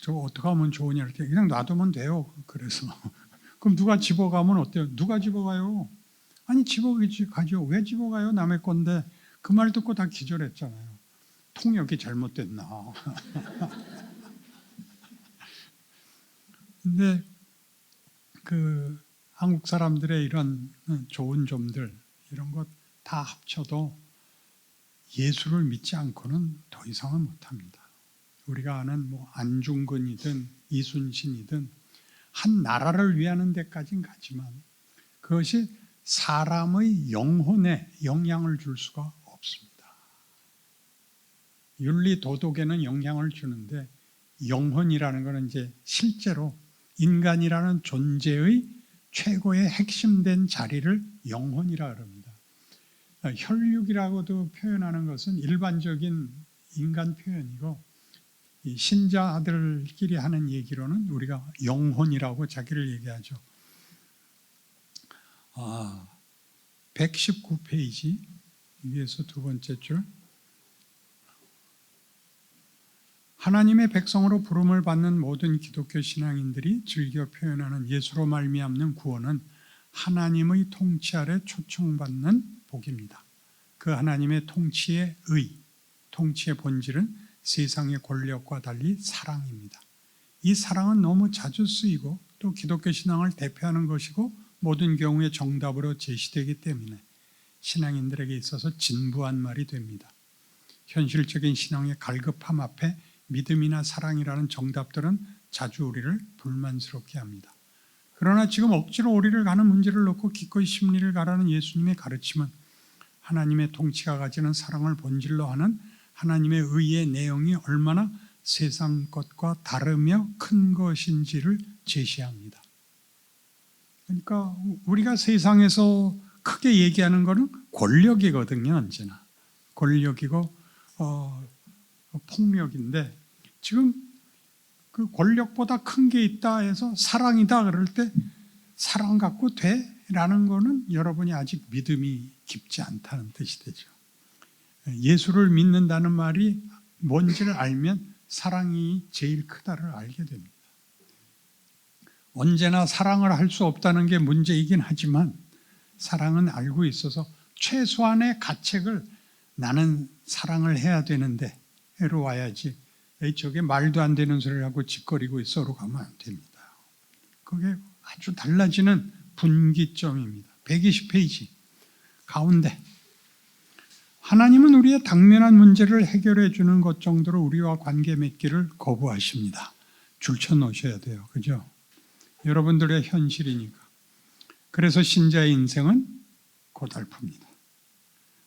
저거 어떻게 하면 좋으냐 이렇게 그냥 놔두면 돼요. 그래서 그럼 누가 집어가면 어때요? 누가 집어가요? 아니 집어가죠. 왜 집어가요? 남의 건데. 그 말 듣고 다 기절했잖아요. 통역이 잘못됐나. 근데 그 한국 사람들의 이런 좋은 점들 이런 것 다 합쳐도 예수를 믿지 않고는 더 이상은 못합니다. 우리가 아는 안중근이든 이순신이든 한 나라를 위하는 데까지는 가지만 그것이 사람의 영혼에 영향을 줄 수가 없습니다. 윤리 도덕에는 영향을 주는데 영혼이라는 것은 이제 실제로 인간이라는 존재의 최고의 핵심된 자리를 영혼이라 그럽니다. 혈육이라고도 표현하는 것은 일반적인 인간 표현이고 이 신자들끼리 하는 얘기로는 우리가 영혼이라고 자기를 얘기하죠. 119페이지 위에서 두 번째 줄. 하나님의 백성으로 부름을 받는 모든 기독교 신앙인들이 즐겨 표현하는 예수로 말미암는 구원은 하나님의 통치 아래 초청받는 복입니다. 그 하나님의 통치의 통치의 본질은 세상의 권력과 달리 사랑입니다. 이 사랑은 너무 자주 쓰이고 또 기독교 신앙을 대표하는 것이고 모든 경우에 정답으로 제시되기 때문에 신앙인들에게 있어서 진부한 말이 됩니다. 현실적인 신앙의 갈급함 앞에 믿음이나 사랑이라는 정답들은 자주 우리를 불만스럽게 합니다. 그러나 지금 억지로 우리를 가는 문제를 놓고 기꺼이 심리를 가라는 예수님의 가르침은 하나님의 통치가 가지는 사랑을 본질로 하는 하나님의 의의 내용이 얼마나 세상 것과 다르며 큰 것인지를 제시합니다. 그러니까 우리가 세상에서 크게 얘기하는 것은 권력이거든요. 언제나 권력이고 폭력인데 지금 그 권력보다 큰 게 있다 해서 사랑이다 그럴 때 사랑 갖고 돼? 라는 거는 여러분이 아직 믿음이 깊지 않다는 뜻이 되죠. 예수를 믿는다는 말이 뭔지를 알면 사랑이 제일 크다를 알게 됩니다. 언제나 사랑을 할 수 없다는 게 문제이긴 하지만 사랑은 알고 있어서 최소한의 가책을 나는 사랑을 해야 되는데 해로 와야지 저게 말도 안 되는 소리를 하고 짓거리고 있어로 가면 안 됩니다. 그게 아주 달라지는 분기점입니다. 120페이지 가운데 하나님은 우리의 당면한 문제를 해결해 주는 것 정도로 우리와 관계 맺기를 거부하십니다. 줄쳐 놓으셔야 돼요. 그죠? 여러분들의 현실이니까. 그래서 신자의 인생은 고달픕니다.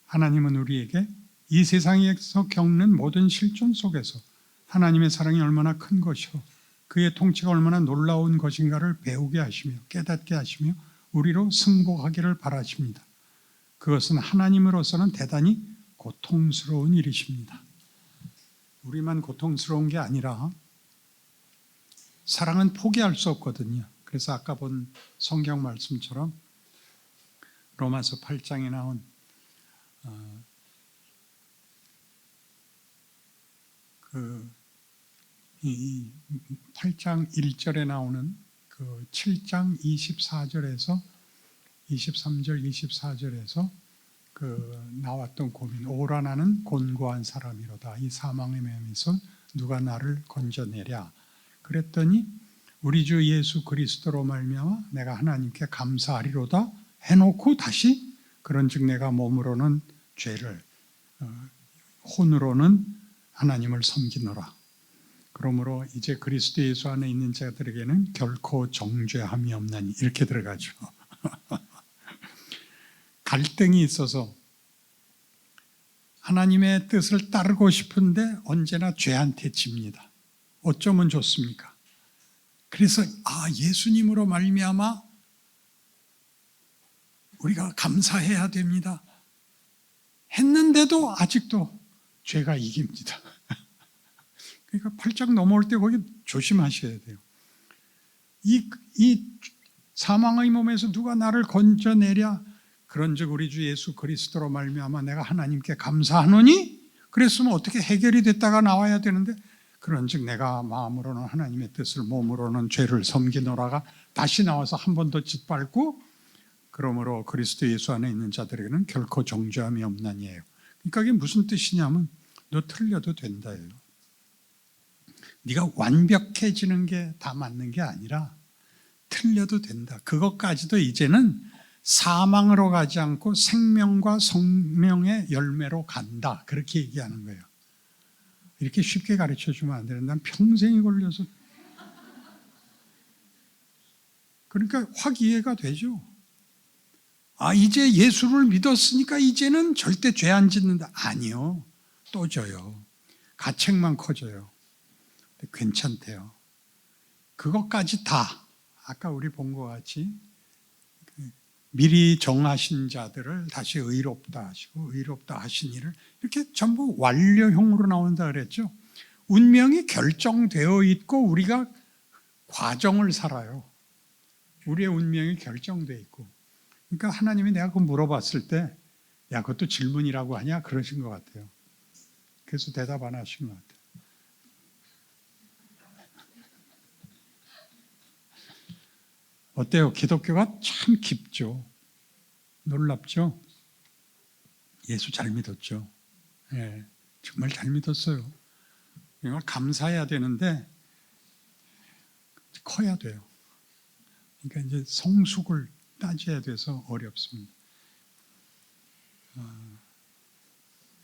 하나님은 우리에게 이 세상에서 겪는 모든 실존 속에서 하나님의 사랑이 얼마나 큰 것이고 그의 통치가 얼마나 놀라운 것인가를 배우게 하시며 깨닫게 하시며 우리로 승복하기를 바라십니다. 그것은 하나님으로서는 대단히 고통스러운 일이십니다. 우리만 고통스러운 게 아니라 사랑은 포기할 수 없거든요. 그래서 아까 본 성경 말씀처럼 로마서 8장에 나온 이 8장 1절에 나오는 그 7장 24절에서 23절 24절에서 그 나왔던 고민, 오라 나는 곤고한 사람이로다. 이 사망의 매에서 누가 나를 건져내랴. 그랬더니 우리 주 예수 그리스도로 말미암아 내가 하나님께 감사하리로다 해놓고 다시 그런즉 내가 몸으로는 죄를 혼으로는 하나님을 섬기노라. 그러므로 이제 그리스도 예수 안에 있는 자들에게는 결코 정죄함이 없나니 이렇게 들어가죠. 갈등이 있어서 하나님의 뜻을 따르고 싶은데 언제나 죄한테 집니다. 어쩌면 좋습니까? 그래서 예수님으로 말미암아 우리가 감사해야 됩니다. 했는데도 아직도 죄가 이깁니다. 그러니까 8장 넘어올 때 거기 조심하셔야 돼요. 이 사망의 몸에서 누가 나를 건져내랴. 그런즉 우리 주 예수 그리스도로 말미암아 내가 하나님께 감사하노니. 그랬으면 어떻게 해결이 됐다가 나와야 되는데 그런즉 내가 마음으로는 하나님의 뜻을 몸으로는 죄를 섬기노라가 다시 나와서 한 번 더 짓밟고 그러므로 그리스도 예수 안에 있는 자들에게는 결코 정죄함이 없나니에요. 그러니까 이게 무슨 뜻이냐면 너 틀려도 된다예요. 네가 완벽해지는 게 다 맞는 게 아니라 틀려도 된다. 그것까지도 이제는 사망으로 가지 않고 생명과 성령의 열매로 간다. 그렇게 얘기하는 거예요. 이렇게 쉽게 가르쳐주면 안 되는. 난 평생이 걸려서. 그러니까 확 이해가 되죠. 이제 예수를 믿었으니까 이제는 절대 죄 안 짓는다. 아니요. 또 져요. 가책만 커져요. 근데 괜찮대요. 그것까지 다 아까 우리 본 것 같이 미리 정하신 자들을 다시 의롭다 하시고 의롭다 하신 이를 이렇게 전부 완료형으로 나온다 그랬죠. 운명이 결정되어 있고 우리가 과정을 살아요. 우리의 운명이 결정되어 있고. 그러니까 하나님이 내가 그거 물어봤을 때 야 그것도 질문이라고 하냐 그러신 것 같아요. 그래서 대답 안 하신 것 같아요. 어때요? 기독교가 참 깊죠. 놀랍죠? 예수 잘 믿었죠. 예, 정말 잘 믿었어요. 정말 감사해야 되는데 커야 돼요. 그러니까 이제 성숙을 따져야 돼서 어렵습니다.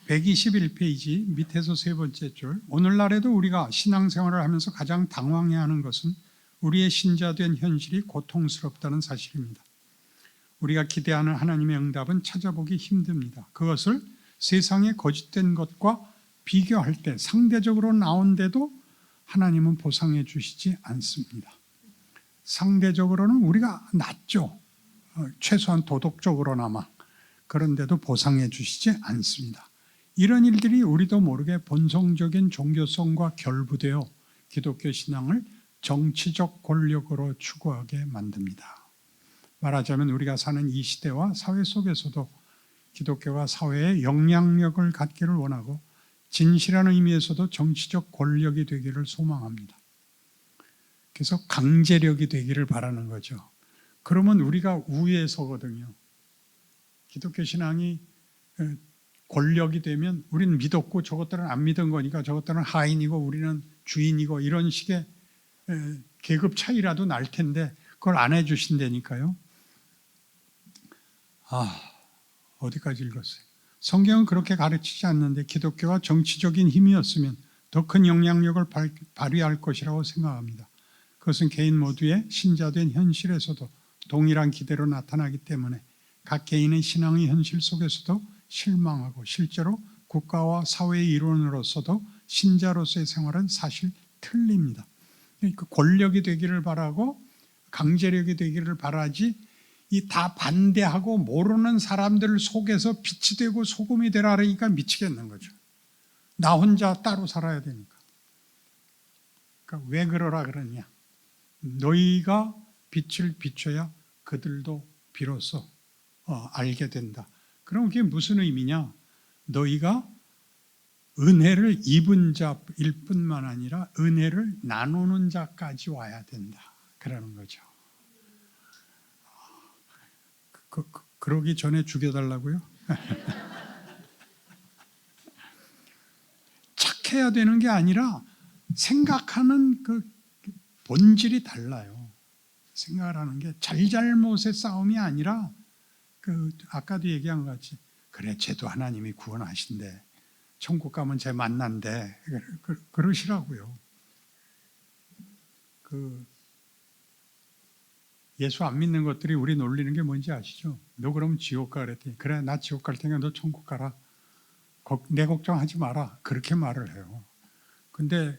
121페이지 밑에서 세 번째 줄. 오늘날에도 우리가 신앙생활을 하면서 가장 당황해하는 것은 우리의 신자된 현실이 고통스럽다는 사실입니다. 우리가 기대하는 하나님의 응답은 찾아보기 힘듭니다. 그것을 세상의 거짓된 것과 비교할 때 상대적으로 나온데도 하나님은 보상해 주시지 않습니다. 상대적으로는 우리가 낫죠. 최소한 도덕적으로나마. 그런데도 보상해 주시지 않습니다. 이런 일들이 우리도 모르게 본성적인 종교성과 결부되어 기독교 신앙을 정치적 권력으로 추구하게 만듭니다. 말하자면 우리가 사는 이 시대와 사회 속에서도 기독교가 사회에 영향력을 갖기를 원하고 진실한 의미에서도 정치적 권력이 되기를 소망합니다. 그래서 강제력이 되기를 바라는 거죠. 그러면 우리가 우위에 서거든요. 기독교 신앙이 권력이 되면 우리는 믿었고 저것들은 안 믿은 거니까 저것들은 하인이고 우리는 주인이고 이런 식의 계급 차이라도 날 텐데 그걸 안 해주신다니까요. 어디까지 읽었어요? 성경은 그렇게 가르치지 않는데 기독교가 정치적인 힘이었으면 더 큰 영향력을 발휘할 것이라고 생각합니다. 그것은 개인 모두의 신자된 현실에서도 동일한 기대로 나타나기 때문에 각 개인의 신앙의 현실 속에서도 실망하고 실제로 국가와 사회의 일원으로서도 신자로서의 생활은 사실 틀립니다. 그러니까 권력이 되기를 바라고 강제력이 되기를 바라지 이 다 반대하고 모르는 사람들 속에서 빛이 되고 소금이 되라 그러니까 미치겠는 거죠. 나 혼자 따로 살아야 되니까. 그러니까 왜 그러라 그러냐. 너희가 빛을 비춰야 그들도 비로소 알게 된다. 그럼 그게 무슨 의미냐? 너희가 은혜를 입은 자일 뿐만 아니라 은혜를 나누는 자까지 와야 된다. 그러는 거죠. 그러기 전에 죽여달라고요? 착해야 되는 게 아니라 생각하는 그 본질이 달라요. 생각을 하는 게 잘잘못의 싸움이 아니라 아까도 얘기한 것 같이 그래 쟤도 하나님이 구원하신대. 천국 가면 쟤 만난대. 그러시라고요. 예수 안 믿는 것들이 우리 놀리는 게 뭔지 아시죠? 너 그러면 지옥 가 그랬더니 그래 나 지옥 갈 테니까 너 천국 가라. 내 걱정하지 마라. 그렇게 말을 해요. 근데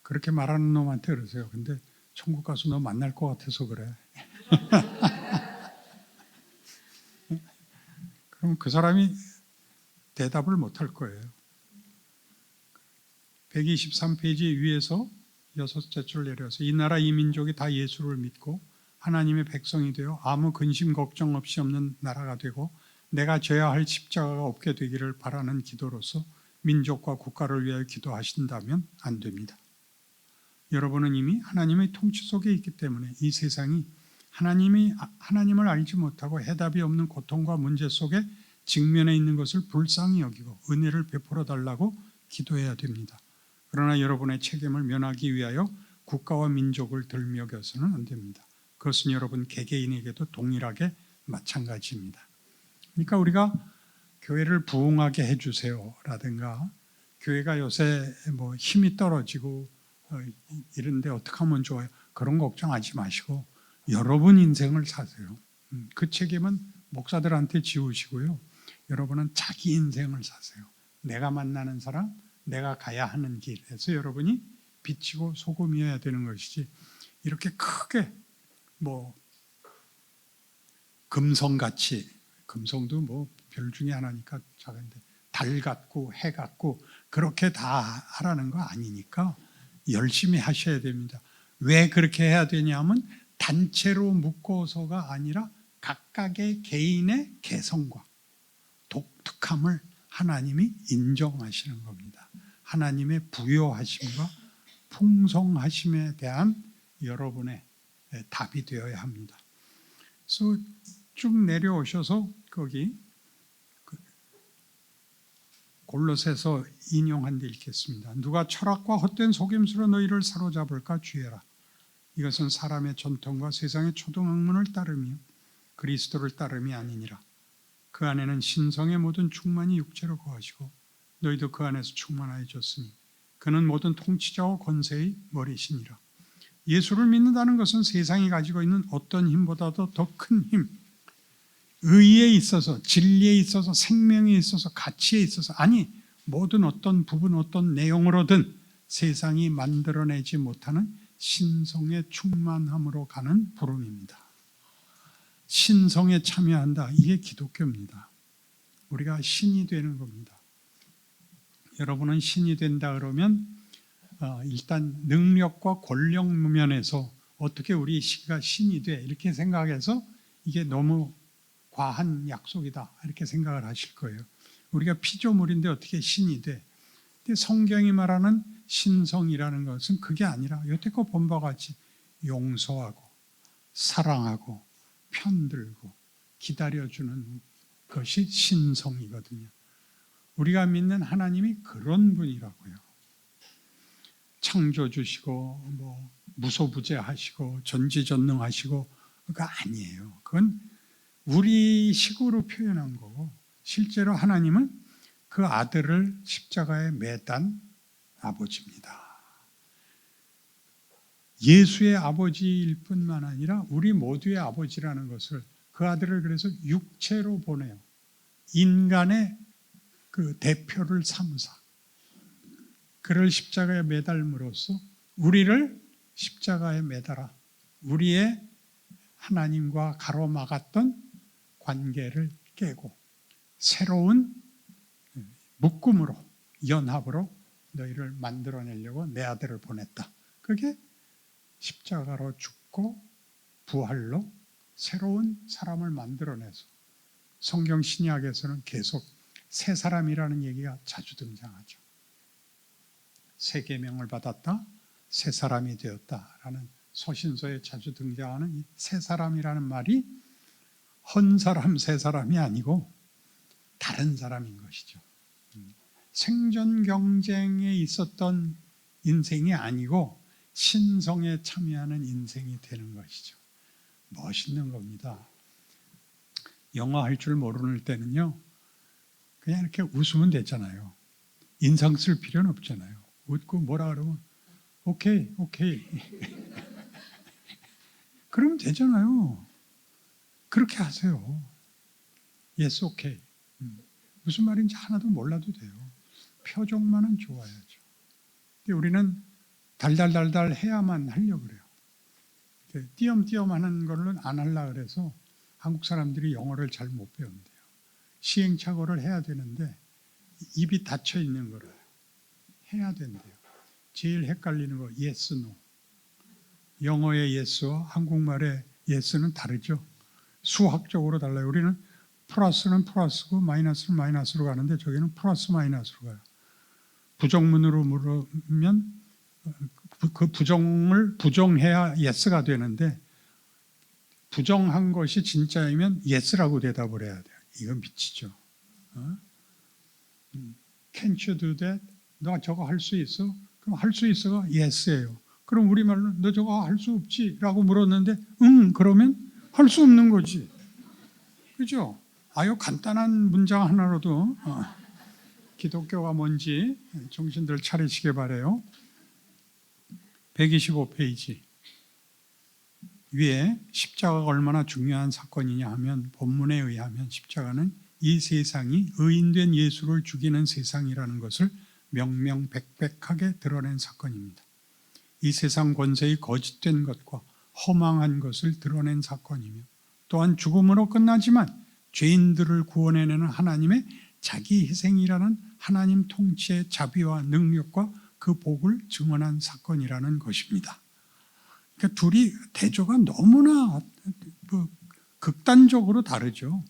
그렇게 말하는 놈한테 그러세요. 근데 천국 가서 너 만날 것 같아서 그래. 그럼 그 사람이 대답을 못 할 거예요. 123페이지 위에서 6째 줄 내려서 이 나라 이 민족이 다 예수를 믿고 하나님의 백성이 되어 아무 근심 걱정 없이 없는 나라가 되고 내가 져야 할 십자가가 없게 되기를 바라는 기도로서 민족과 국가를 위하여 기도하신다면 안 됩니다. 여러분은 이미 하나님의 통치 속에 있기 때문에 이 세상이 하나님을 알지 못하고 해답이 없는 고통과 문제 속에 직면해 있는 것을 불쌍히 여기고 은혜를 베풀어 달라고 기도해야 됩니다. 그러나 여러분의 책임을 면하기 위하여 국가와 민족을 들먹여서는 안 됩니다. 그것은 여러분 개개인에게도 동일하게 마찬가지입니다. 그러니까 우리가 교회를 부흥하게 해주세요라든가 교회가 요새 힘이 떨어지고 이런데 어떻게 하면 좋아요? 그런 걱정하지 마시고 여러분 인생을 사세요. 그 책임은 목사들한테 지우시고요. 여러분은 자기 인생을 사세요. 내가 만나는 사람, 내가 가야 하는 길에서 여러분이 빛이고 소금이어야 되는 것이지 이렇게 크게 금성같이 금성도 별 중에 하나니까 작은데 달 같고 해 같고 그렇게 다 하라는 거 아니니까 열심히 하셔야 됩니다. 왜 그렇게 해야 되냐면 단체로 묶어서가 아니라 각각의 개인의 개성과 독특함을 하나님이 인정하시는 겁니다. 하나님의 부요하심과 풍성하심에 대한 여러분의 답이 되어야 합니다. 그래서 쭉 내려오셔서 거기 골로새서 인용한 데 읽겠습니다. 누가 철학과 헛된 속임수로 너희를 사로잡을까 주의해라. 이것은 사람의 전통과 세상의 초등학문을 따르며 그리스도를 따름이 아니니라. 그 안에는 신성의 모든 충만이 육체로 거하시고 너희도 그 안에서 충만하여졌으니 그는 모든 통치자와 권세의 머리시니라. 예수를 믿는다는 것은 세상이 가지고 있는 어떤 힘보다도 더 큰 힘, 의에 있어서, 진리에 있어서, 생명에 있어서, 가치에 있어서 아니 모든 어떤 부분, 어떤 내용으로든 세상이 만들어내지 못하는 신성의 충만함으로 가는 부름입니다. 신성에 참여한다. 이게 기독교입니다. 우리가 신이 되는 겁니다. 여러분은 신이 된다 그러면 일단 능력과 권력 면에서 어떻게 우리 시가 신이 돼 이렇게 생각해서 이게 너무 과한 약속이다 이렇게 생각을 하실 거예요. 우리가 피조물인데 어떻게 신이 돼? 근데 성경이 말하는 신성이라는 것은 그게 아니라 여태껏 본 바와 같이 용서하고 사랑하고 편들고 기다려주는 것이 신성이거든요. 우리가 믿는 하나님이 그런 분이라고요. 창조주시고 무소부재하시고 전지전능하시고 그거 아니에요. 그건 우리 식으로 표현한 거고 실제로 하나님은 그 아들을 십자가에 매단 아버지입니다. 예수의 아버지일 뿐만 아니라 우리 모두의 아버지라는 것을 그 아들을 그래서 육체로 보내요. 인간의 그 대표를 삼으사 그를 십자가에 매달므로써 우리를 십자가에 매달아 우리의 하나님과 가로막았던 관계를 깨고 새로운 묶음으로, 연합으로 너희를 만들어내려고 내 아들을 보냈다. 그게 십자가로 죽고 부활로 새로운 사람을 만들어내서, 성경 신약에서는 계속 새 사람이라는 얘기가 자주 등장하죠. 새 계명을 받았다, 새 사람이 되었다라는 서신서에 자주 등장하는 이 새 사람이라는 말이 헌 사람, 새 사람이 아니고 다른 사람인 것이죠. 생존 경쟁에 있었던 인생이 아니고 신성에 참여하는 인생이 되는 것이죠. 멋있는 겁니다. 영어 할 줄 모르는 때는요, 그냥 이렇게 웃으면 되잖아요. 인상 쓸 필요는 없잖아요. 웃고 뭐라 그러면 오케이, 오케이. 그러면 되잖아요. 그렇게 하세요. Yes, okay. 무슨 말인지 하나도 몰라도 돼요. 표정만은 좋아야죠. 우리는 달달달달 해야만 하려고 그래요. 띄엄띄엄 하는 거는 안 하려고 그래서 한국 사람들이 영어를 잘 못 배운대요. 시행착오를 해야 되는데 입이 닫혀 있는 거를 해야 된대요. 제일 헷갈리는 거 yes, no. 영어의 yes와 한국말의 yes는 다르죠. 수학적으로 달라요. 우리는 플러스는 플러스고 마이너스는 마이너스로 가는데 저기는 플러스 마이너스로 가요. 부정문으로 물으면 그 부정을 부정해야 yes가 되는데 부정한 것이 진짜이면 yes라고 대답을 해야 돼요. 이건 미치죠. Can't you do that? 너 저거 할 수 있어? 그럼 할 수 있어가 yes예요. 그럼 우리말로 너 저거 할 수 없지? 라고 물었는데 그러면 할 수 없는 거지. 그죠? 아유 간단한 문장 하나로도 기독교가 뭔지 정신들 차리시기 바라요. 125페이지 위에 십자가가 얼마나 중요한 사건이냐 하면 본문에 의하면 십자가는 이 세상이 의인된 예수를 죽이는 세상이라는 것을 명명백백하게 드러낸 사건입니다. 이 세상 권세의 거짓된 것과 허망한 것을 드러낸 사건이며 또한 죽음으로 끝나지만 죄인들을 구원해내는 하나님의 자기 희생이라는 하나님 통치의 자비와 능력과 그 복을 증언한 사건이라는 것입니다. 그러니까 둘이 대조가 너무나 극단적으로 다르죠.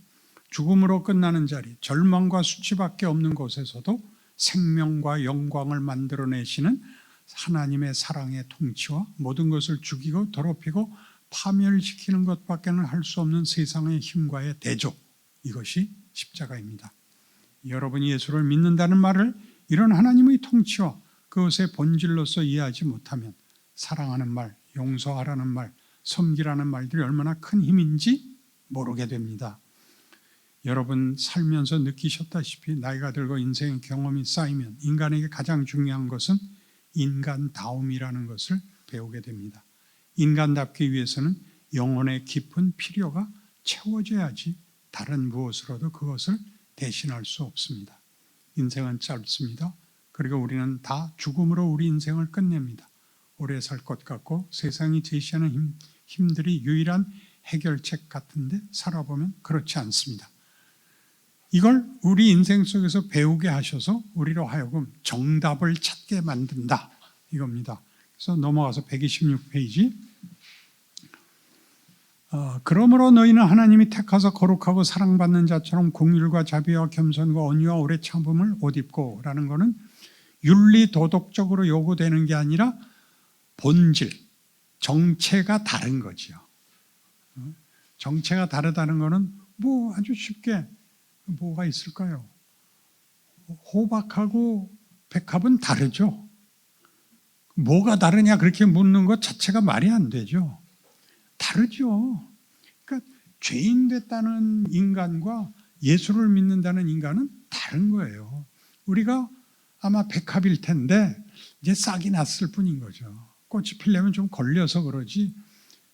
죽음으로 끝나는 자리, 절망과 수치밖에 없는 곳에서도 생명과 영광을 만들어내시는 하나님의 사랑의 통치와 모든 것을 죽이고 더럽히고 파멸시키는 것밖에는 할 수 없는 세상의 힘과의 대조, 이것이 십자가입니다. 여러분이 예수를 믿는다는 말을 이런 하나님의 통치와 그것의 본질로서 이해하지 못하면 사랑하는 말, 용서하라는 말, 섬기라는 말들이 얼마나 큰 힘인지 모르게 됩니다. 여러분 살면서 느끼셨다시피 나이가 들고 인생의 경험이 쌓이면 인간에게 가장 중요한 것은 인간다움이라는 것을 배우게 됩니다. 인간답기 위해서는 영혼의 깊은 필요가 채워져야지 다른 무엇으로도 그것을 대신할 수 없습니다. 인생은 짧습니다. 그리고 우리는 다 죽음으로 우리 인생을 끝냅니다. 오래 살 것 같고 세상이 제시하는 힘들이 유일한 해결책 같은데 살아보면 그렇지 않습니다. 이걸 우리 인생 속에서 배우게 하셔서 우리로 하여금 정답을 찾게 만든다 이겁니다. 그래서 넘어가서 126페이지 그러므로 너희는 하나님이 택하사 거룩하고 사랑받는 자처럼 긍휼과 자비와 겸손과 온유와 오래 참음을 옷 입고 라는 것은 윤리 도덕적으로 요구되는 게 아니라 본질, 정체가 다른 거죠. 정체가 다르다는 것은 뭐 아주 쉽게 뭐가 있을까요? 호박하고 백합은 다르죠. 뭐가 다르냐 그렇게 묻는 것 자체가 말이 안 되죠. 다르죠. 그러니까 죄인 됐다는 인간과 예수를 믿는다는 인간은 다른 거예요. 우리가 아마 백합일 텐데 이제 싹이 났을 뿐인 거죠. 꽃이 피려면 좀 걸려서 그러지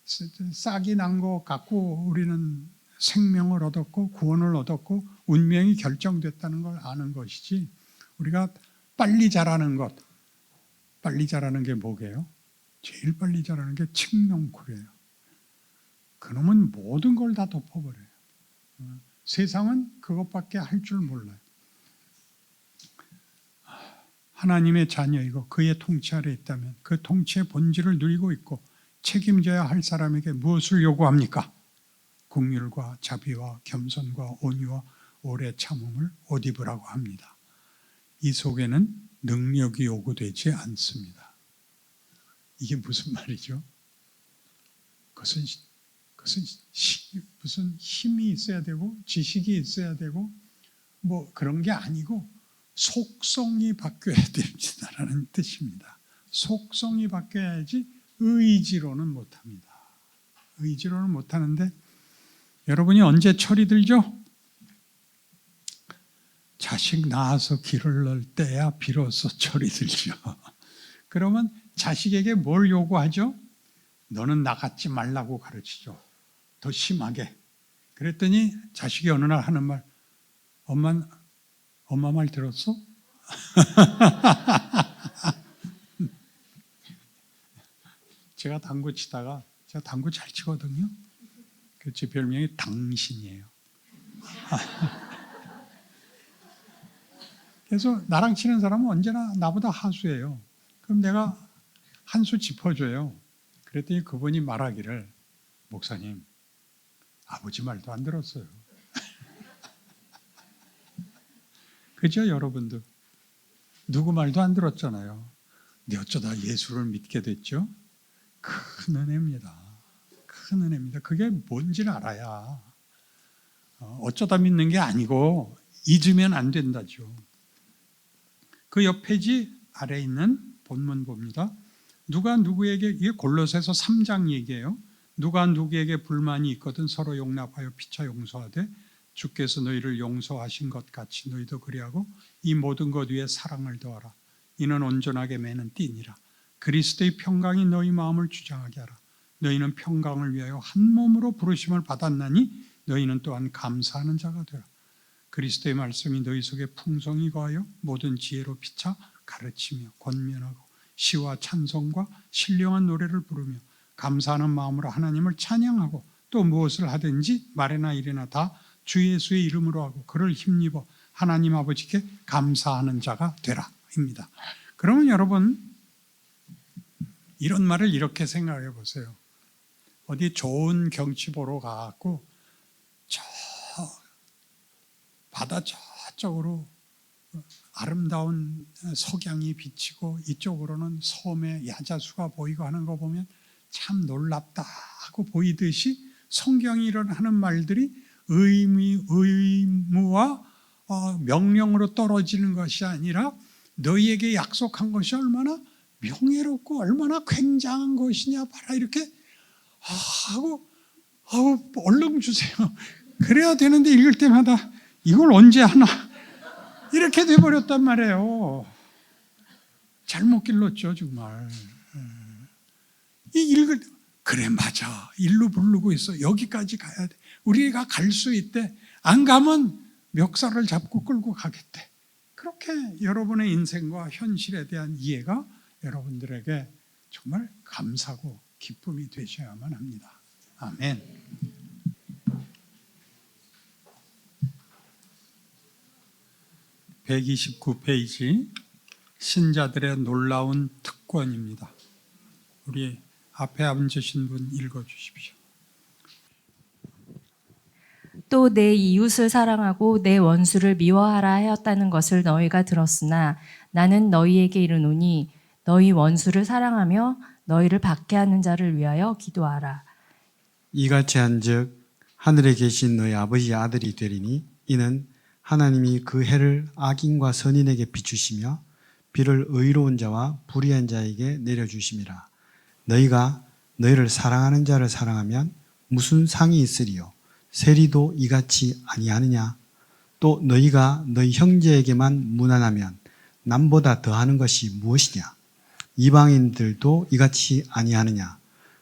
싹이 난 것 같고 우리는 생명을 얻었고 구원을 얻었고 운명이 결정됐다는 걸 아는 것이지 우리가 빨리 자라는 것, 빨리 자라는 게 뭐게요? 제일 빨리 자라는 게 칡농쿨이에요. 그놈은 모든 걸 다 덮어버려요. 세상은 그것밖에 할 줄 몰라요. 하나님의 자녀이고 그의 통치 아래 있다면 그 통치의 본질을 누리고 있고 책임져야 할 사람에게 무엇을 요구합니까? 긍휼과 자비와 겸손과 온유와 오래 참음을 옷 입으라고 합니다. 이 속에는 능력이 요구되지 않습니다. 이게 무슨 말이죠? 그것은 무슨 힘이 있어야 되고 지식이 있어야 되고 뭐 그런 게 아니고 속성이 바뀌어야 됩니다라는 뜻입니다. 속성이 바뀌어야지 의지로는 못합니다. 의지로는 못하는데 여러분이 언제 철이 들죠? 자식 낳아서 길을 넣을 때야 비로소 철이 들죠. 그러면 자식에게 뭘 요구하죠? 너는 나가지 말라고 가르치죠. 더 심하게. 그랬더니 자식이 어느 날 하는 말, 엄마 말 들었어? 제가 당구 치다가 제가 당구 잘 치거든요. 제 별명이 당신이에요. 그래서 나랑 치는 사람은 언제나 나보다 하수예요. 그럼 내가 한 수 짚어줘요. 그랬더니 그분이 말하기를 목사님 아버지 말도 안 들었어요. 그죠 여러분들? 누구 말도 안 들었잖아요. 근데 어쩌다 예수를 믿게 됐죠? 큰 은혜입니다. 큰 은혜입니다. 그게 뭔지를 알아야 어쩌다 믿는 게 아니고 잊으면 안 된다죠. 그 옆 페이지 아래에 있는 본문 봅니다. 누가 누구에게, 이게 골로새서 3장 얘기예요. 누가 누구에게 불만이 있거든 서로 용납하여 피차 용서하되 주께서 너희를 용서하신 것 같이 너희도 그리하고 이 모든 것 위에 사랑을 더하라. 이는 온전하게 매는 띠니라. 그리스도의 평강이 너희 마음을 주장하게 하라. 너희는 평강을 위하여 한 몸으로 부르심을 받았나니 너희는 또한 감사하는 자가 되라. 그리스도의 말씀이 너희 속에 풍성히 거하여 모든 지혜로 피차 가르치며 권면하고 시와 찬송과 신령한 노래를 부르며 감사하는 마음으로 하나님을 찬양하고 또 무엇을 하든지 말이나 일이나 다 주 예수의 이름으로 하고 그를 힘입어 하나님 아버지께 감사하는 자가 되라 입니다. 그러면 여러분 이런 말을 이렇게 생각해 보세요. 어디 좋은 경치 보러 가고 저 바다 저쪽으로 아름다운 석양이 비치고 이쪽으로는 섬의 야자수가 보이고 하는 거 보면 참 놀랍다 하고 보이듯이 성경이 하는 말들이 의무와 명령으로 떨어지는 것이 아니라 너희에게 약속한 것이 얼마나 명예롭고 얼마나 굉장한 것이냐 봐라 이렇게 하고 얼른 주세요. 그래야 되는데 읽을 때마다 이걸 언제 하나 이렇게 돼버렸단 말이에요. 잘못 길렀죠 정말. 이 읽을 그래 맞아 일로 부르고 있어 여기까지 가야 돼 우리가 갈 수 있대 안 가면 멱살을 잡고 끌고 가겠대. 그렇게 여러분의 인생과 현실에 대한 이해가 여러분들에게 정말 감사고 기쁨이 되셔야만 합니다. 아멘. (129페이지) 신자들의 놀라운 특권입니다. 우리 앞에 앉으신 분 읽어주십시오. 또 내 이웃을 사랑하고 내 원수를 미워하라 하였다는 것을 너희가 들었으나 나는 너희에게 이르노니 너희 원수를 사랑하며 너희를 박해하는 자를 위하여 기도하라. 이같이 한즉 하늘에 계신 너희 아버지의 아들이 되리니 이는 하나님이 그 해를 악인과 선인에게 비추시며 비를 의로운 자와 불의한 자에게 내려주심이라. 너희가 너희를 사랑하는 자를 사랑하면 무슨 상이 있으리요? 세리도 이같이 아니하느냐? 또 너희가 너희 형제에게만 무난하면 남보다 더하는 것이 무엇이냐? 이방인들도 이같이 아니하느냐?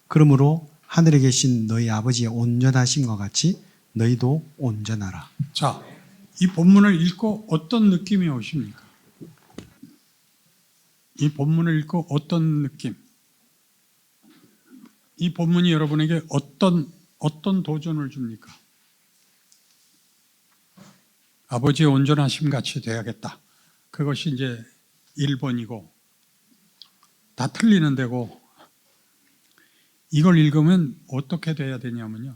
그러므로 하늘에 계신 너희 아버지의 온전하심과 같이 너희도 온전하라. 자, 이 본문을 읽고 어떤 느낌이 오십니까? 이 본문을 읽고 어떤 느낌? 이 본문이 여러분에게 어떤 어떤 도전을 줍니까? 아버지의 온전하심 같이 돼야겠다. 그것이 이제 1번이고 다 틀리는 데고, 이걸 읽으면 어떻게 돼야 되냐면요,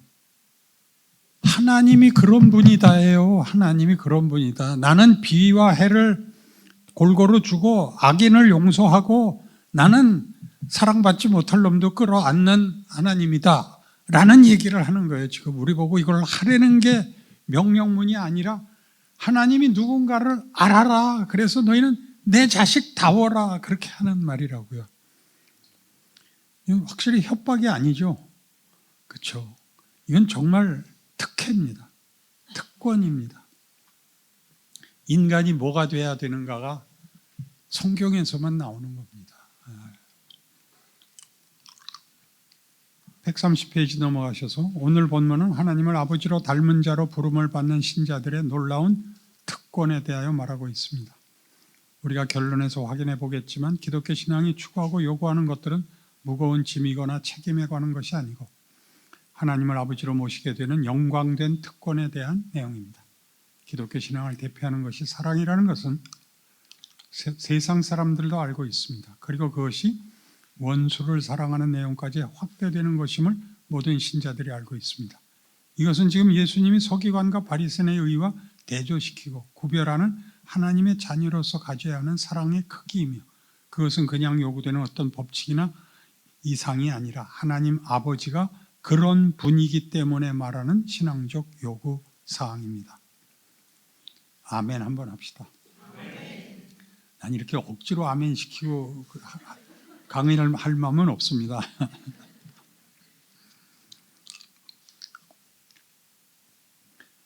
하나님이 그런 분이다예요. 하나님이 그런 분이다. 나는 비와 해를 골고루 주고 악인을 용서하고 나는 사랑받지 못할 놈도 끌어안는 하나님이다 라는 얘기를 하는 거예요. 지금 우리 보고 이걸 하라는 게 명령문이 아니라 하나님이 누군가를 알아라, 그래서 너희는 내 자식다워라, 그렇게 하는 말이라고요. 이건 확실히 협박이 아니죠. 그렇죠? 이건 정말 특혜입니다. 특권입니다. 인간이 뭐가 돼야 되는가가 성경에서만 나오는 겁니다. 130페이지 넘어가셔서 오늘 본문은 하나님을 아버지로 닮은 자로 부름을 받는 신자들의 놀라운 특권에 대하여 말하고 있습니다. 우리가 결론에서 확인해 보겠지만 기독교 신앙이 추구하고 요구하는 것들은 무거운 짐이거나 책임에 관한 것이 아니고 하나님을 아버지로 모시게 되는 영광된 특권에 대한 내용입니다. 기독교 신앙을 대표하는 것이 사랑이라는 것은 세상 사람들도 알고 있습니다. 그리고 그것이 원수를 사랑하는 내용까지 확대되는 것임을 모든 신자들이 알고 있습니다. 이것은 지금 예수님이 서기관과 바리새인의 의와 대조시키고 구별하는 하나님의 자녀로서 가져야 하는 사랑의 크기이며, 그것은 그냥 요구되는 어떤 법칙이나 이상이 아니라 하나님 아버지가 그런 분이기 때문에 말하는 신앙적 요구 사항입니다. 아멘 한번 합시다. 난 이렇게 억지로 아멘 시키고 강의를 할 마음은 없습니다.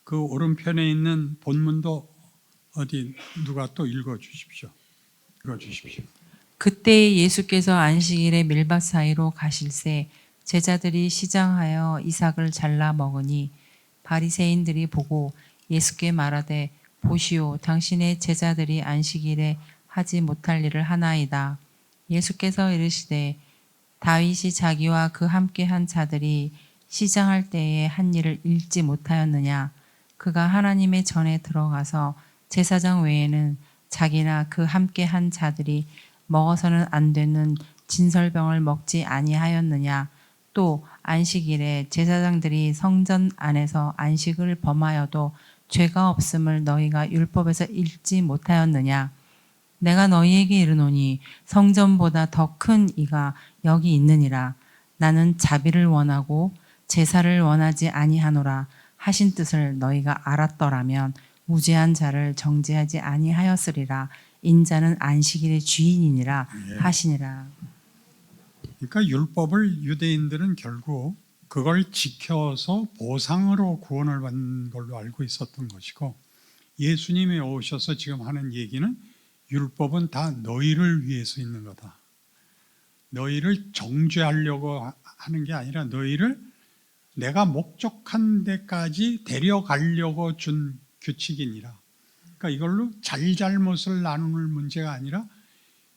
그 오른편에 있는 본문도 어디 누가 또 읽어주십시오. 그때 예수께서 안식일에 밀밭 사이로 가실새 제자들이 시장하여 이삭을 잘라 먹으니 바리새인들이 보고 예수께 말하되 보시오, 당신의 제자들이 안식일에 하지 못할 일을 하나이다. 예수께서 이르시되 다윗이 자기와 그 함께한 자들이 시장할 때에 한 일을 읽지 못하였느냐? 그가 하나님의 전에 들어가서 제사장 외에는 자기나 그 함께한 자들이 먹어서는 안 되는 진설병을 먹지 아니하였느냐? 또 안식일에 제사장들이 성전 안에서 안식을 범하여도 죄가 없음을 너희가 율법에서 읽지 못하였느냐? 내가 너희에게 이르노니 성전보다 더 큰 이가 여기 있느니라. 나는 자비를 원하고 제사를 원하지 아니하노라 하신 뜻을 너희가 알았더라면 무죄한 자를 정죄하지 아니하였으리라. 인자는 안식일의 주인이니라 하시니라. 그러니까 율법을 유대인들은 결국 그걸 지켜서 보상으로 구원을 받는 걸로 알고 있었던 것이고, 예수님이 오셔서 지금 하는 얘기는 율법은 다 너희를 위해서 있는 거다. 너희를 정죄하려고 하는 게 아니라 너희를 내가 목적한 데까지 데려가려고 준 규칙이니라. 그러니까 이걸로 잘잘못을 나누는 문제가 아니라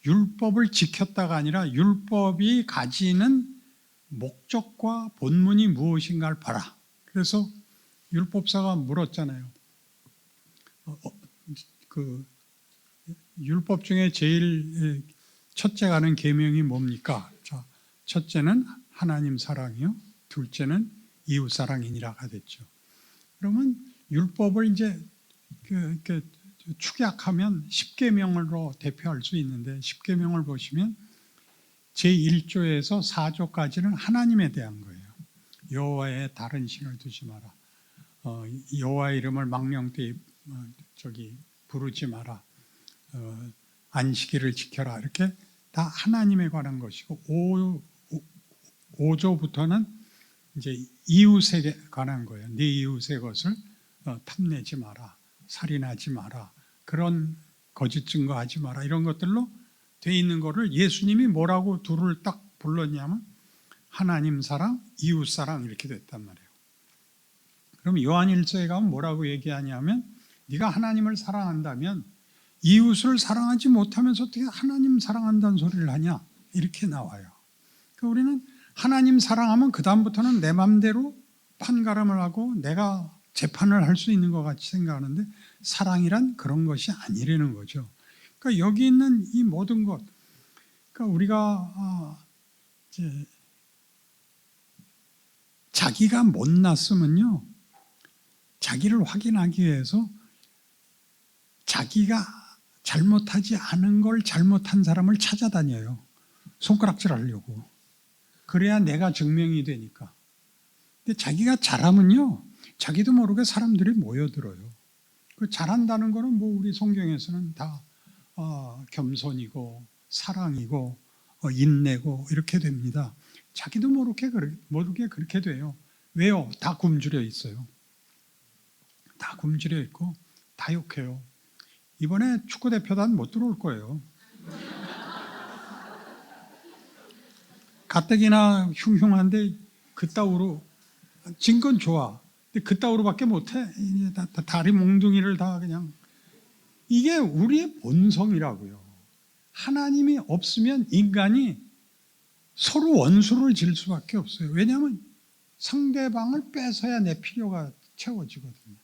율법을 지켰다가 아니라 율법이 가지는 목적과 본문이 무엇인가를 봐라. 그래서 율법사가 물었잖아요. 그 율법 중에 제일 첫째가 하는 계명이 뭡니까? 자, 첫째는 하나님 사랑이요, 둘째는 이웃 사랑이니라가 됐죠. 그러면 율법을 이제 축약하면 10계명으로 대표할 수 있는데, 10계명을 보시면 제1조에서 4조까지는 하나님에 대한 거예요. 여호와의 다른 신을 두지 마라. 여호와의 이름을 망령되이 부르지 마라. 안식일을 지켜라. 이렇게 다 하나님에 관한 것이고, 5조부터는 이제 이웃에 관한 거예요. 네 이웃의 것을 탐내지 마라, 살인하지 마라, 그런 거짓 증거하지 마라, 이런 것들로 돼 있는 거를 예수님이 뭐라고 둘을 딱 불렀냐면 하나님 사랑, 이웃 사랑 이렇게 됐단 말이에요. 그럼 요한일서에 가면 뭐라고 얘기하냐면 네가 하나님을 사랑한다면 이웃을 사랑하지 못하면서 어떻게 하나님 사랑한다는 소리를 하냐, 이렇게 나와요. 그러니까 우리는 하나님 사랑하면 그 다음부터는 내 맘대로 판가름을 하고 내가 재판을 할 수 있는 것 같이 생각하는데 사랑이란 그런 것이 아니라는 거죠. 그러니까 여기 있는 이 모든 것, 그러니까 우리가 이제 자기가 못났으면요, 자기를 확인하기 위해서 자기가 잘못하지 않은 걸 잘못한 사람을 찾아다녀요. 손가락질 하려고. 그래야 내가 증명이 되니까. 근데 자기가 잘하면요, 자기도 모르게 사람들이 모여들어요. 그 잘한다는 거는 뭐 우리 성경에서는 다 겸손이고 사랑이고 인내고 이렇게 됩니다. 자기도 모르게 그렇게 돼요. 왜요? 다 굶주려 있어요. 다 굶주려 있고 다 욕해요. 이번에 축구대표단 못 들어올 거예요. 가뜩이나 흉흉한데 그따위로 진 건 좋아. 근데 그따위로밖에 못해. 이제 다 다리 몽둥이를 다 그냥. 이게 우리의 본성이라고요. 하나님이 없으면 인간이 서로 원수를 질 수밖에 없어요. 왜냐하면 상대방을 뺏어야 내 필요가 채워지거든요.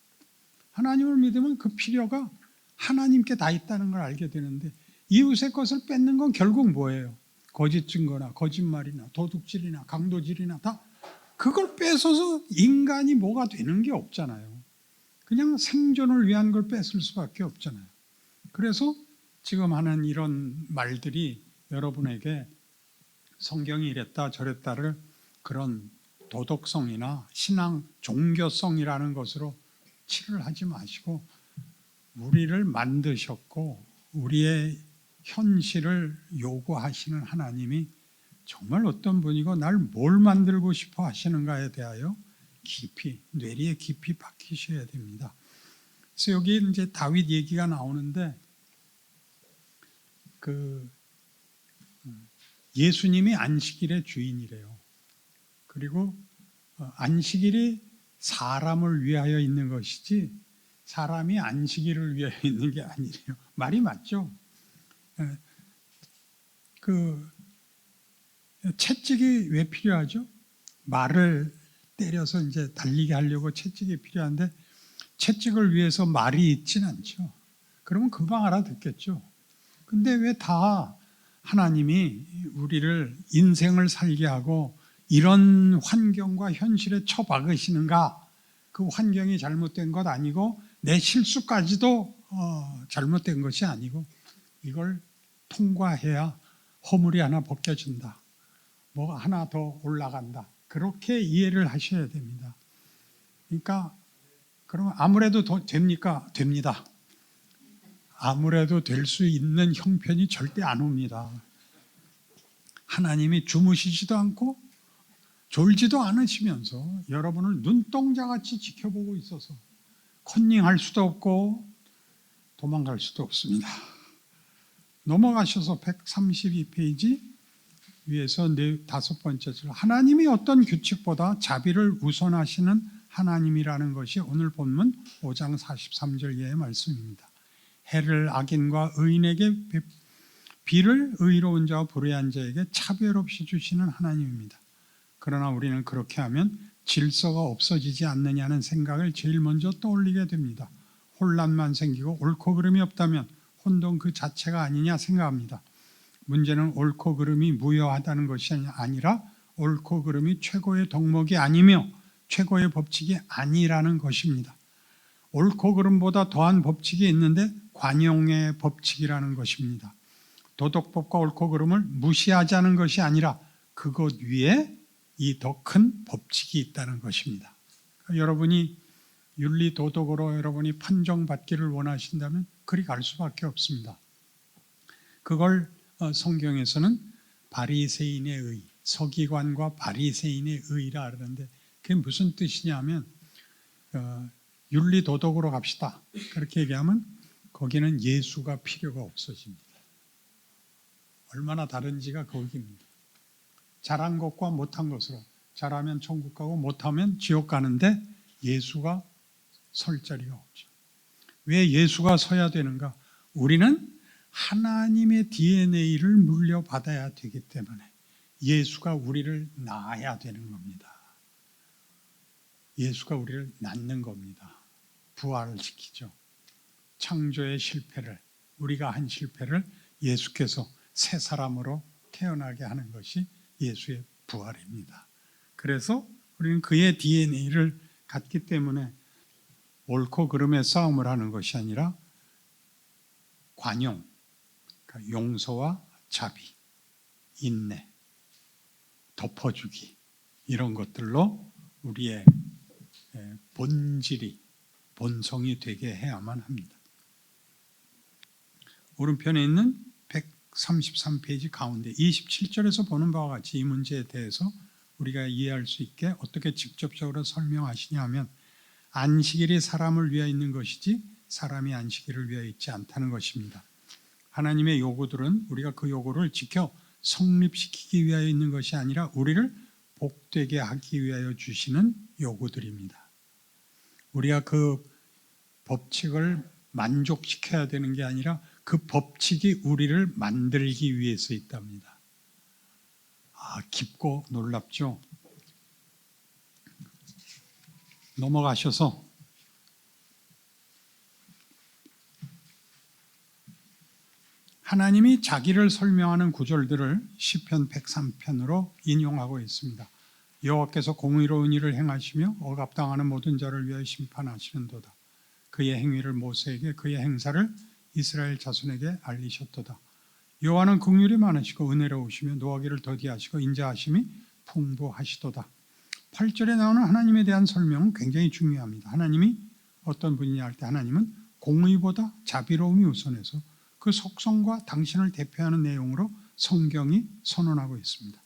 하나님을 믿으면 그 필요가 하나님께 다 있다는 걸 알게 되는데 이웃의 것을 뺏는 건 결국 뭐예요? 거짓 증거나 거짓말이나 도둑질이나 강도질이나 다 그걸 뺏어서 인간이 뭐가 되는 게 없잖아요. 그냥 생존을 위한 걸 뺏을 수밖에 없잖아요. 그래서 지금 하는 이런 말들이 여러분에게 성경이 이랬다 저랬다를 그런 도덕성이나 신앙, 종교성이라는 것으로 치를 하지 마시고 우리를 만드셨고 우리의 현실을 요구하시는 하나님이 정말 어떤 분이고 날 뭘 만들고 싶어 하시는가에 대하여 깊이, 뇌리에 깊이 박히셔야 됩니다. 그래서 여기 이제 다윗 얘기가 나오는데 예수님이 안식일의 주인이래요. 그리고 안식일이 사람을 위하여 있는 것이지 사람이 안식일을 위하여 있는 게 아니래요. 말이 맞죠? 채찍이 왜 필요하죠? 말을 때려서 이제 달리게 하려고 채찍이 필요한데 채찍을 위해서 말이 있진 않죠. 그러면 금방 알아듣겠죠. 근데 왜 다 하나님이 우리를 인생을 살게 하고 이런 환경과 현실에 처박으시는가? 그 환경이 잘못된 것 아니고 내 실수까지도 잘못된 것이 아니고 이걸 통과해야 허물이 하나 벗겨진다. 뭐가 하나 더 올라간다. 그렇게 이해를 하셔야 됩니다. 그러니까 그러면 아무래도 더 됩니까? 됩니다. 아무래도 될 수 있는 형편이 절대 안 옵니다. 하나님이 주무시지도 않고 졸지도 않으시면서 여러분을 눈동자같이 지켜보고 있어서 컨닝할 수도 없고 도망갈 수도 없습니다. 넘어가셔서 132페이지 위에서 다섯 번째 줄 하나님이 어떤 규칙보다 자비를 우선하시는 하나님이라는 것이 오늘 본문 5장 43절 이하의 말씀입니다. 해를 악인과 의인에게 비를 의로운 자와 불의한 자에게 차별 없이 주시는 하나님입니다. 그러나 우리는 그렇게 하면 질서가 없어지지 않느냐는 생각을 제일 먼저 떠올리게 됩니다. 혼란만 생기고 옳고 그름이 없다면 혼돈 그 자체가 아니냐 생각합니다. 문제는 옳고 그름이 무효하다는 것이 아니라 옳고 그름이 최고의 덕목이 아니며 최고의 법칙이 아니라는 것입니다. 옳고 그름보다 더한 법칙이 있는데 관용의 법칙이라는 것입니다. 도덕법과 옳고 그름을 무시하자는 것이 아니라 그것 위에 이 더 큰 법칙이 있다는 것입니다. 여러분이 윤리 도덕으로 여러분이 판정받기를 원하신다면 그리 갈 수밖에 없습니다. 그걸 성경에서는 바리새인의 의, 서기관과 바리새인의 의라 그러는데 그게 무슨 뜻이냐면 윤리 도덕으로 갑시다. 그렇게 얘기하면 거기는 예수가 필요가 없어집니다. 얼마나 다른지가 거기입니다. 잘한 것과 못한 것으로 잘하면 천국 가고 못하면 지옥 가는데 예수가 설 자리가 없죠. 왜 예수가 서야 되는가? 우리는 하나님의 DNA를 물려받아야 되기 때문에 예수가 우리를 낳아야 되는 겁니다. 예수가 우리를 낳는 겁니다. 부활시키죠. 창조의 실패를, 우리가 한 실패를 예수께서 새 사람으로 태어나게 하는 것이 예수의 부활입니다. 그래서 우리는 그의 DNA를 갖기 때문에 옳고 그름의 싸움을 하는 것이 아니라 관용, 그러니까 용서와 자비, 인내, 덮어주기 이런 것들로 우리의 본질이, 본성이 되게 해야만 합니다. 오른편에 있는 133페이지 가운데 27절에서 보는 바와 같이 이 문제에 대해서 우리가 이해할 수 있게 어떻게 직접적으로 설명하시냐 하면 안식일이 사람을 위하여 있는 것이지 사람이 안식일을 위하여 있지 않다는 것입니다. 하나님의 요구들은 우리가 그 요구를 지켜 성립시키기 위하여 있는 것이 아니라 우리를 복되게 하기 위하여 주시는 요구들입니다. 우리가 그 법칙을 만족시켜야 되는 게 아니라 그 법칙이 우리를 만들기 위해서 있답니다. 깊고 놀랍죠? 넘어가셔서 하나님이 자기를 설명하는 구절들을 시편 103편으로 인용하고 있습니다. 여호와께서 공의로운 일을 행하시며 억압당하는 모든 자를 위하여 심판하시는도다. 그의 행위를 모세에게 그의 행사를 이스라엘 자손에게 알리셨도다. 여호와는 긍휼이 많으시고 은혜로우시며 노하기를 더디하시고 인자하심이 풍부하시도다. 8절에 나오는 하나님에 대한 설명은 굉장히 중요합니다. 하나님이 어떤 분이냐 할 때 하나님은 공의보다 자비로움이 우선해서 그 속성과 당신을 대표하는 내용으로 성경이 선언하고 있습니다.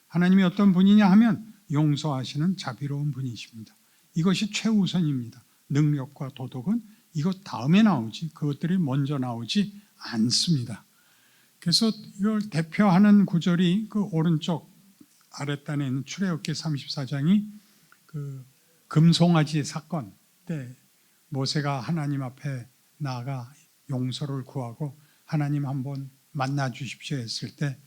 하나님이 어떤 분이냐 하면 용서하시는 자비로운 분이십니다. 이것이 최우선입니다. 능력과 도덕은 이것 다음에 나오지 그것들이 먼저 나오지 않습니다. 그래서 이걸 대표하는 구절이 그 오른쪽 아랫단에 있는 출애굽기 34장이 그 금송아지 사건 때 모세가 하나님 앞에 나아가 용서를 구하고 하나님 한번 만나 주십시오 했을 때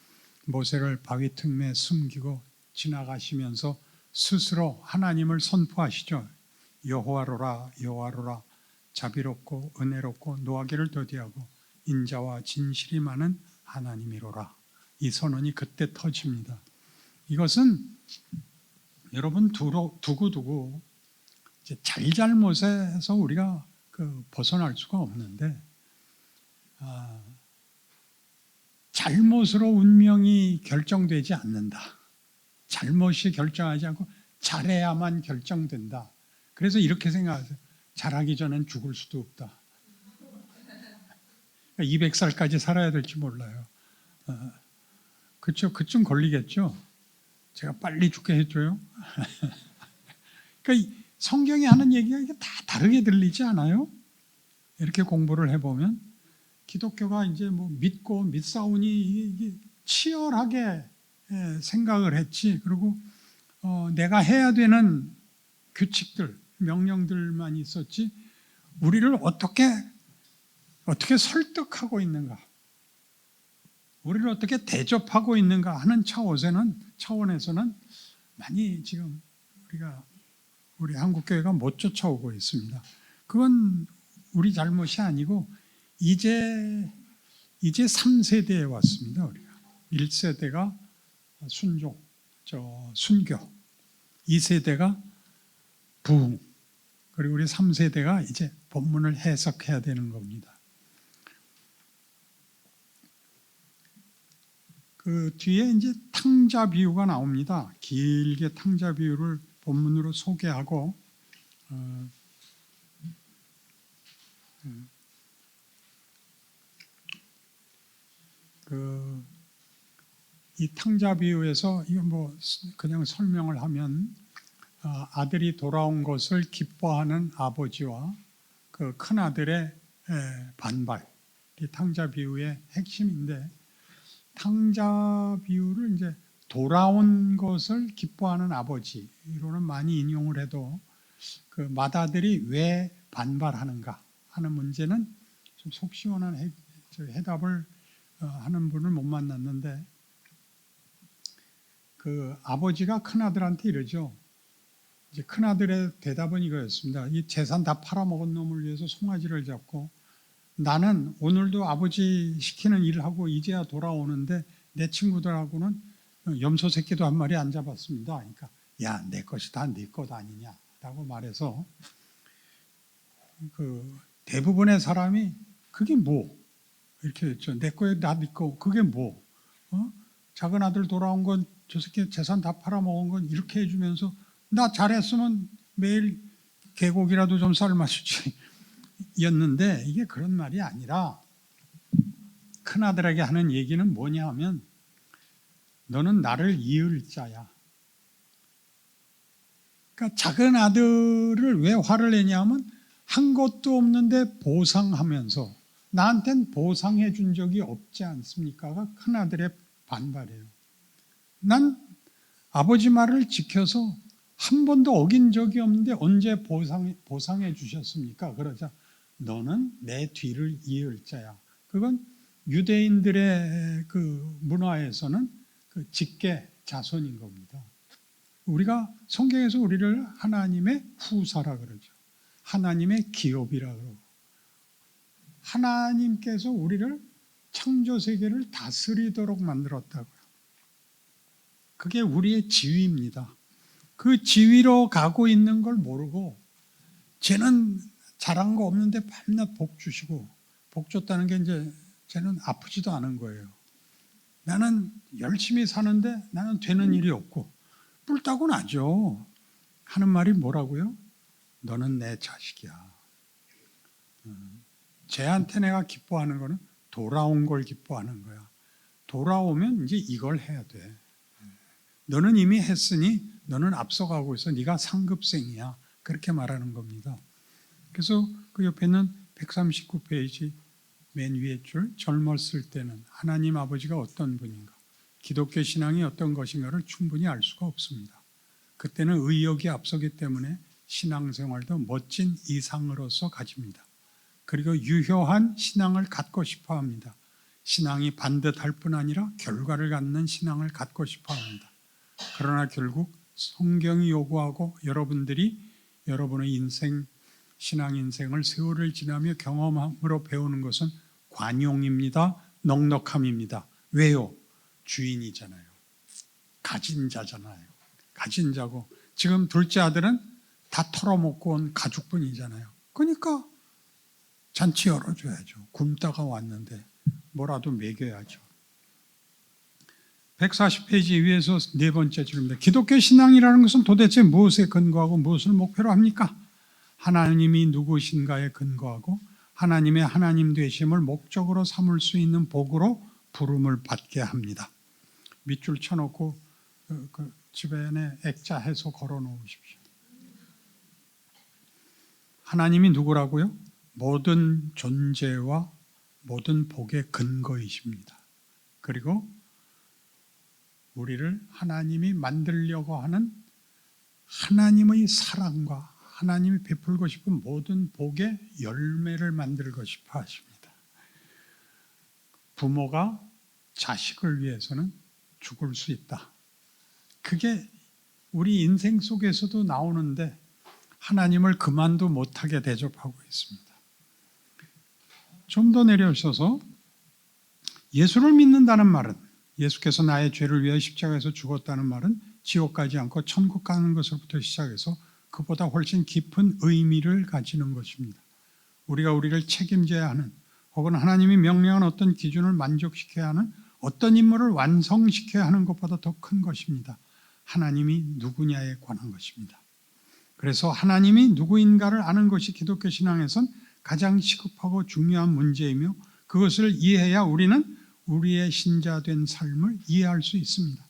모세를 바위 틈에 숨기고 지나가시면서 스스로 하나님을 선포하시죠. 여호와로라 여호와로라 자비롭고 은혜롭고 노하기를 더디하고 인자와 진실이 많은 하나님이로라. 이 선언이 그때 터집니다. 이것은 여러분 두고두고 잘잘못에서 우리가 벗어날 수가 없는데 잘못으로 운명이 결정되지 않는다. 잘못이 결정하지 않고 잘해야만 결정된다. 그래서 이렇게 생각하세요. 잘하기 전엔 죽을 수도 없다. 200살까지 살아야 될지 몰라요. 그렇죠? 그쯤 걸리겠죠? 제가 빨리 죽게 해줘요. 그러니까 성경이 하는 얘기가 이게 다 다르게 들리지 않아요? 이렇게 공부를 해보면 기독교가 이제 뭐 믿고 믿사오니 이게 치열하게 생각을 했지. 그리고 내가 해야 되는 규칙들, 명령들만 있었지. 우리를 어떻게 설득하고 있는가, 우리를 어떻게 대접하고 있는가 하는 차원에서는 많이 지금 우리 한국교회가 못 쫓아오고 있습니다. 그건 우리 잘못이 아니고 이제 3세대에 왔습니다. 우리가 1세대가 순교, 2세대가 부흥, 그리고 우리 3세대가 이제 본문을 해석해야 되는 겁니다. 그 뒤에 이제 탕자 비유가 나옵니다. 길게 탕자 비유를 본문으로 소개하고 이 탕자 비유에서 이거 뭐 그냥 설명을 하면 아들이 돌아온 것을 기뻐하는 아버지와 그 큰 아들의 반발, 이 탕자 비유의 핵심인데, 탕자 비유를 이제 돌아온 것을 기뻐하는 아버지로는 많이 인용을 해도 그 맏아들이 왜 반발하는가 하는 문제는 좀 속 시원한 해답을 하는 분을 못 만났는데, 그 아버지가 큰 아들한테 이러죠. 이제 큰아들의 대답은 이거였습니다. 이 재산 다 팔아먹은 놈을 위해서 송아지를 잡고 나는 오늘도 아버지 시키는 일을 하고 이제야 돌아오는데 내 친구들하고는 염소 새끼도 한 마리 안 잡았습니다. 그러니까 야, 내 것이 다 네 것 아니냐라고 말해서 그 대부분의 사람이 그게 뭐 이렇게 했죠. 내 거에 나 네 거 그게 뭐 작은 아들 돌아온 건 저 새끼 재산 다 팔아먹은 건 이렇게 해주면서 나 잘했으면 매일 개고기라도 좀 삶아주지 였는데 이게 그런 말이 아니라 큰아들에게 하는 얘기는 뭐냐 하면 너는 나를 이을 자야. 그러니까 작은 아들을 왜 화를 내냐면 한 것도 없는데 보상하면서 나한텐 보상해 준 적이 없지 않습니까가 큰아들의 반발이에요. 난 아버지 말을 지켜서 한 번도 어긴 적이 없는데 언제 보상해 주셨습니까? 그러자 너는 내 뒤를 이을 자야. 그건 유대인들의 그 문화에서는 그 직계 자손인 겁니다. 우리가 성경에서 우리를 하나님의 후사라 그러죠. 하나님의 기업이라 그러고 하나님께서 우리를 창조 세계를 다스리도록 만들었다고요. 그게 우리의 지위입니다. 그 지위로 가고 있는 걸 모르고 쟤는 잘한 거 없는데 밤낮 복 주시고 복 줬다는 게 이제 쟤는 아프지도 않은 거예요. 나는 열심히 사는데 나는 되는 일이 없고 뿔따고 나죠. 하는 말이 뭐라고요? 너는 내 자식이야. 쟤한테 내가 기뻐하는 거는 돌아온 걸 기뻐하는 거야. 돌아오면 이제 이걸 해야 돼. 너는 이미 했으니 너는 앞서가고 있어. 네가 상급생이야. 그렇게 말하는 겁니다. 그래서 그 옆에 있는 139페이지 맨 위에 줄 젊었을 때는 하나님 아버지가 어떤 분인가 기독교 신앙이 어떤 것인가를 충분히 알 수가 없습니다. 그때는 의욕이 앞서기 때문에 신앙생활도 멋진 이상으로서 가집니다. 그리고 유효한 신앙을 갖고 싶어 합니다. 신앙이 반듯할 뿐 아니라 결과를 갖는 신앙을 갖고 싶어 합니다. 그러나 결국 성경이 요구하고 여러분들이 여러분의 인생, 신앙 인생을 세월을 지나며 경험함으로 배우는 것은 관용입니다. 넉넉함입니다. 왜요? 주인이잖아요. 가진 자잖아요. 가진 자고 지금 둘째 아들은 다 털어먹고 온 가죽뿐이잖아요. 그러니까 잔치 열어줘야죠. 굶다가 왔는데 뭐라도 먹여야죠. 140페이지 위에서 네 번째 줄입니다. 기독교 신앙이라는 것은 도대체 무엇에 근거하고 무엇을 목표로 합니까? 하나님이 누구신가에 근거하고 하나님의 하나님 되심을 목적으로 삼을 수 있는 복으로 부름을 받게 합니다. 밑줄 쳐놓고 그 집안에 액자해서 걸어 놓으십시오. 하나님이 누구라고요? 모든 존재와 모든 복의 근거이십니다. 그리고 우리를 하나님이 만들려고 하는 하나님의 사랑과 하나님이 베풀고 싶은 모든 복의 열매를 만들고 싶어 하십니다. 부모가 자식을 위해서는 죽을 수 있다. 그게 우리 인생 속에서도 나오는데 하나님을 그만도 못하게 대접하고 있습니다. 좀 더 내려오셔서 예수를 믿는다는 말은 예수께서 나의 죄를 위해 십자가에서 죽었다는 말은 지옥 가지 않고 천국 가는 것으로부터 시작해서 그보다 훨씬 깊은 의미를 가지는 것입니다. 우리가 우리를 책임져야 하는 혹은 하나님이 명령한 어떤 기준을 만족시켜야 하는 어떤 임무를 완성시켜야 하는 것보다 더 큰 것입니다. 하나님이 누구냐에 관한 것입니다. 그래서 하나님이 누구인가를 아는 것이 기독교 신앙에선 가장 시급하고 중요한 문제이며 그것을 이해해야 우리는 우리의 신자된 삶을 이해할 수 있습니다.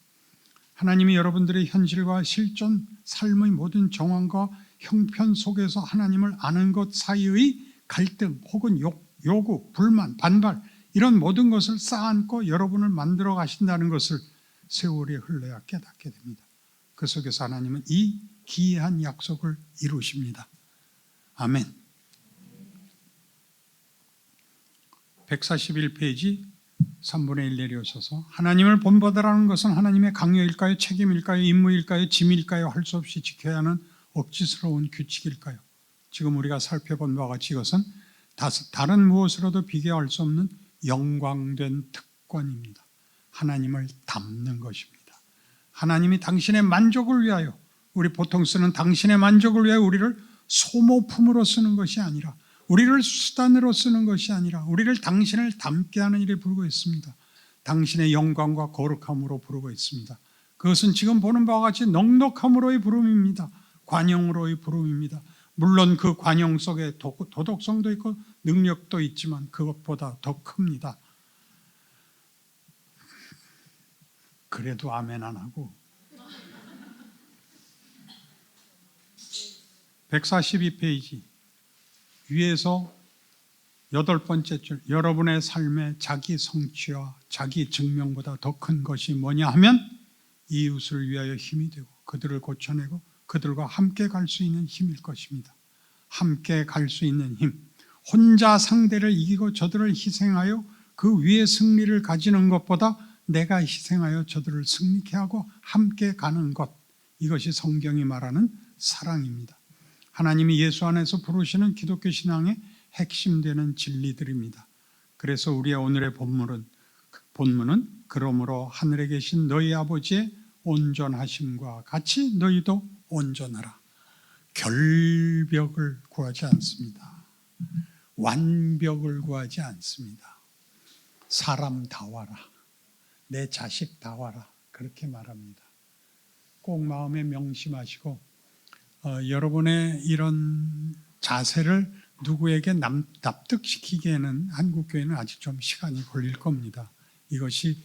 하나님이 여러분들의 현실과 실존 삶의 모든 정황과 형편 속에서 하나님을 아는 것 사이의 갈등 혹은 요구, 불만, 반발 이런 모든 것을 쌓아안고 여러분을 만들어 가신다는 것을 세월이 흘러야 깨닫게 됩니다. 그 속에서 하나님은 이 기이한 약속을 이루십니다. 아멘. 141페이지 3분의 1 내려오셔서 하나님을 본받으라는 것은 하나님의 강요일까요? 책임일까요? 임무일까요? 짐일까요? 할 수 없이 지켜야 하는 억지스러운 규칙일까요? 지금 우리가 살펴본 바와 같이 이것은 다른 무엇으로도 비교할 수 없는 영광된 특권입니다. 하나님을 닮는 것입니다. 하나님이 당신의 만족을 위하여, 우리 보통 쓰는 당신의 만족을 위하여 우리를 소모품으로 쓰는 것이 아니라, 우리를 수단으로 쓰는 것이 아니라 우리를 당신을 닮게 하는 일에 부르고 있습니다. 당신의 영광과 거룩함으로 부르고 있습니다. 그것은 지금 보는 바와 같이 넉넉함으로의 부름입니다. 관용으로의 부름입니다. 물론 그 관용 속에 도덕성도 있고 능력도 있지만 그것보다 더 큽니다. 그래도 아멘 안 하고 142페이지 위에서 8번째 줄, 여러분의 삶의 자기 성취와 자기 증명보다 더 큰 것이 뭐냐 하면 이웃을 위하여 힘이 되고 그들을 고쳐내고 그들과 함께 갈 수 있는 힘일 것입니다. 함께 갈 수 있는 힘, 혼자 상대를 이기고 저들을 희생하여 그 위에 승리를 가지는 것보다 내가 희생하여 저들을 승리케 하고 함께 가는 것, 이것이 성경이 말하는 사랑입니다. 하나님이 예수 안에서 부르시는 기독교 신앙의 핵심되는 진리들입니다. 그래서 우리의 오늘의 본문은 그러므로 하늘에 계신 너희 아버지의 온전하심과 같이 너희도 온전하라. 결벽을 구하지 않습니다. 완벽을 구하지 않습니다. 사람 다 와라. 내 자식 다 와라. 그렇게 말합니다. 꼭 마음에 명심하시고 여러분의 이런 자세를 누구에게 납득시키기에는 한국교회는 아직 좀 시간이 걸릴 겁니다. 이것이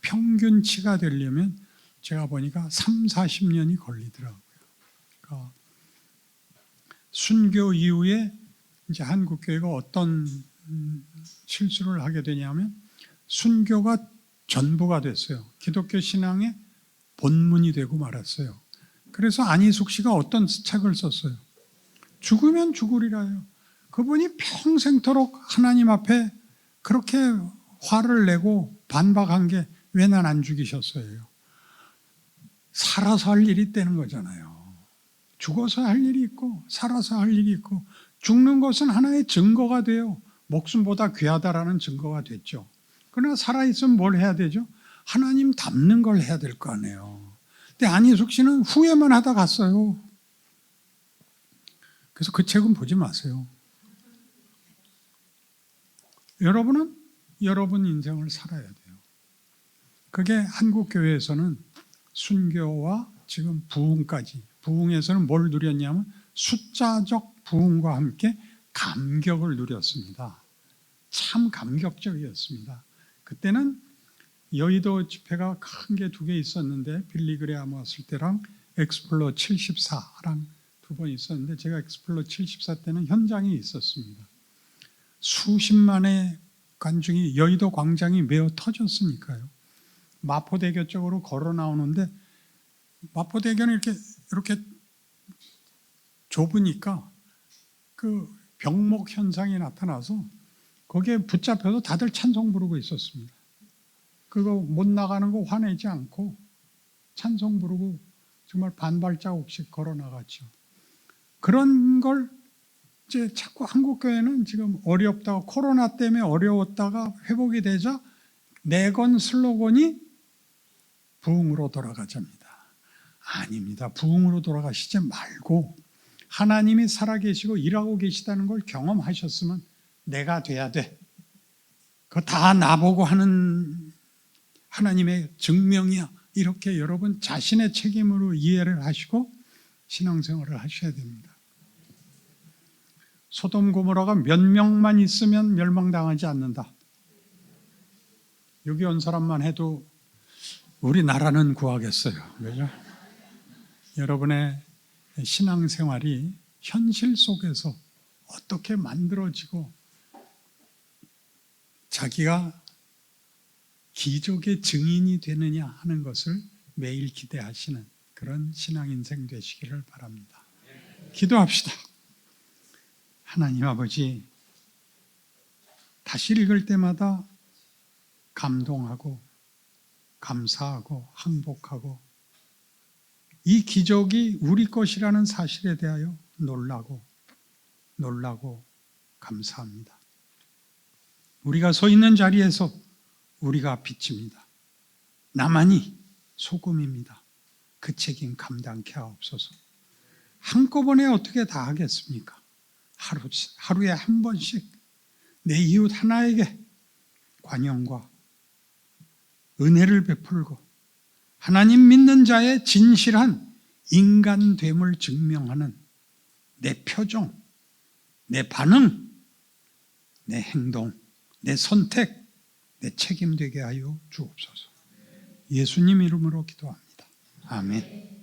평균치가 되려면 제가 보니까 30-40년이 걸리더라고요. 그러니까 순교 이후에 이제 한국교회가 어떤 실수를 하게 되냐면 순교가 전부가 됐어요. 기독교 신앙의 본문이 되고 말았어요. 그래서 안희숙 씨가 어떤 책을 썼어요. 죽으면 죽으리라요. 그분이 평생토록 하나님 앞에 그렇게 화를 내고 반박한 게 왜 난 안 죽이셨어요? 살아서 할 일이 있다는 거잖아요. 죽어서 할 일이 있고 살아서 할 일이 있고 죽는 것은 하나의 증거가 돼요. 목숨보다 귀하다라는 증거가 됐죠. 그러나 살아있으면 뭘 해야 되죠? 하나님 닮는 걸 해야 될 거 아니에요. 근데 안희숙 씨는 후회만 하다 갔어요. 그래서 그 책은 보지 마세요. 여러분은 여러분 인생을 살아야 돼요. 그게 한국교회에서는 순교와 지금 부흥까지, 부흥에서는 뭘 누렸냐면 숫자적 부흥과 함께 감격을 누렸습니다. 참 감격적이었습니다. 그때는 여의도 집회가 큰 게 2개 있었는데 빌리그레암 왔을 때랑 엑스플로 74랑 2번 있었는데 제가 엑스플로 74 때는 현장에 있었습니다. 수십만의 관중이 여의도 광장이 메어 터졌으니까요. 마포대교 쪽으로 걸어 나오는데 마포대교는 이렇게 좁으니까 그 병목 현상이 나타나서 거기에 붙잡혀서 다들 찬송 부르고 있었습니다. 그거 못 나가는 거 화내지 않고 찬송 부르고 정말 반발자국씩 걸어 나갔죠. 그런 걸 이제 자꾸 한국교회는 지금 어렵다가 코로나 때문에 어려웠다가 회복이 되자 내건 슬로건이 부흥으로 돌아가자입니다. 아닙니다. 부흥으로 돌아가시지 말고 하나님이 살아계시고 일하고 계시다는 걸 경험하셨으면 내가 돼야 돼. 그거 다 나보고 하는 하나님의 증명이야. 이렇게 여러분 자신의 책임으로 이해를 하시고 신앙생활을 하셔야 됩니다. 소돔 고모라가 몇 명만 있으면 멸망당하지 않는다. 여기 온 사람만 해도 우리나라는 구하겠어요. 그죠? 여러분의 신앙생활이 현실 속에서 어떻게 만들어지고 자기가 기적의 증인이 되느냐 하는 것을 매일 기대하시는 그런 신앙인생 되시기를 바랍니다. 기도합시다. 하나님 아버지, 다시 읽을 때마다 감동하고 감사하고 항복하고 이 기적이 우리 것이라는 사실에 대하여 놀라고 감사합니다. 우리가 서 있는 자리에서 우리가 빛입니다. 나만이 소금입니다. 그 책임 감당케 하옵소서. 한꺼번에 어떻게 다 하겠습니까? 하루에 한 번씩 내 이웃 하나에게 관용과 은혜를 베풀고 하나님 믿는 자의 진실한 인간됨을 증명하는 내 표정, 내 반응, 내 행동, 내 선택, 내 책임 되게 하여 주옵소서. 예수님 이름으로 기도합니다. 아멘.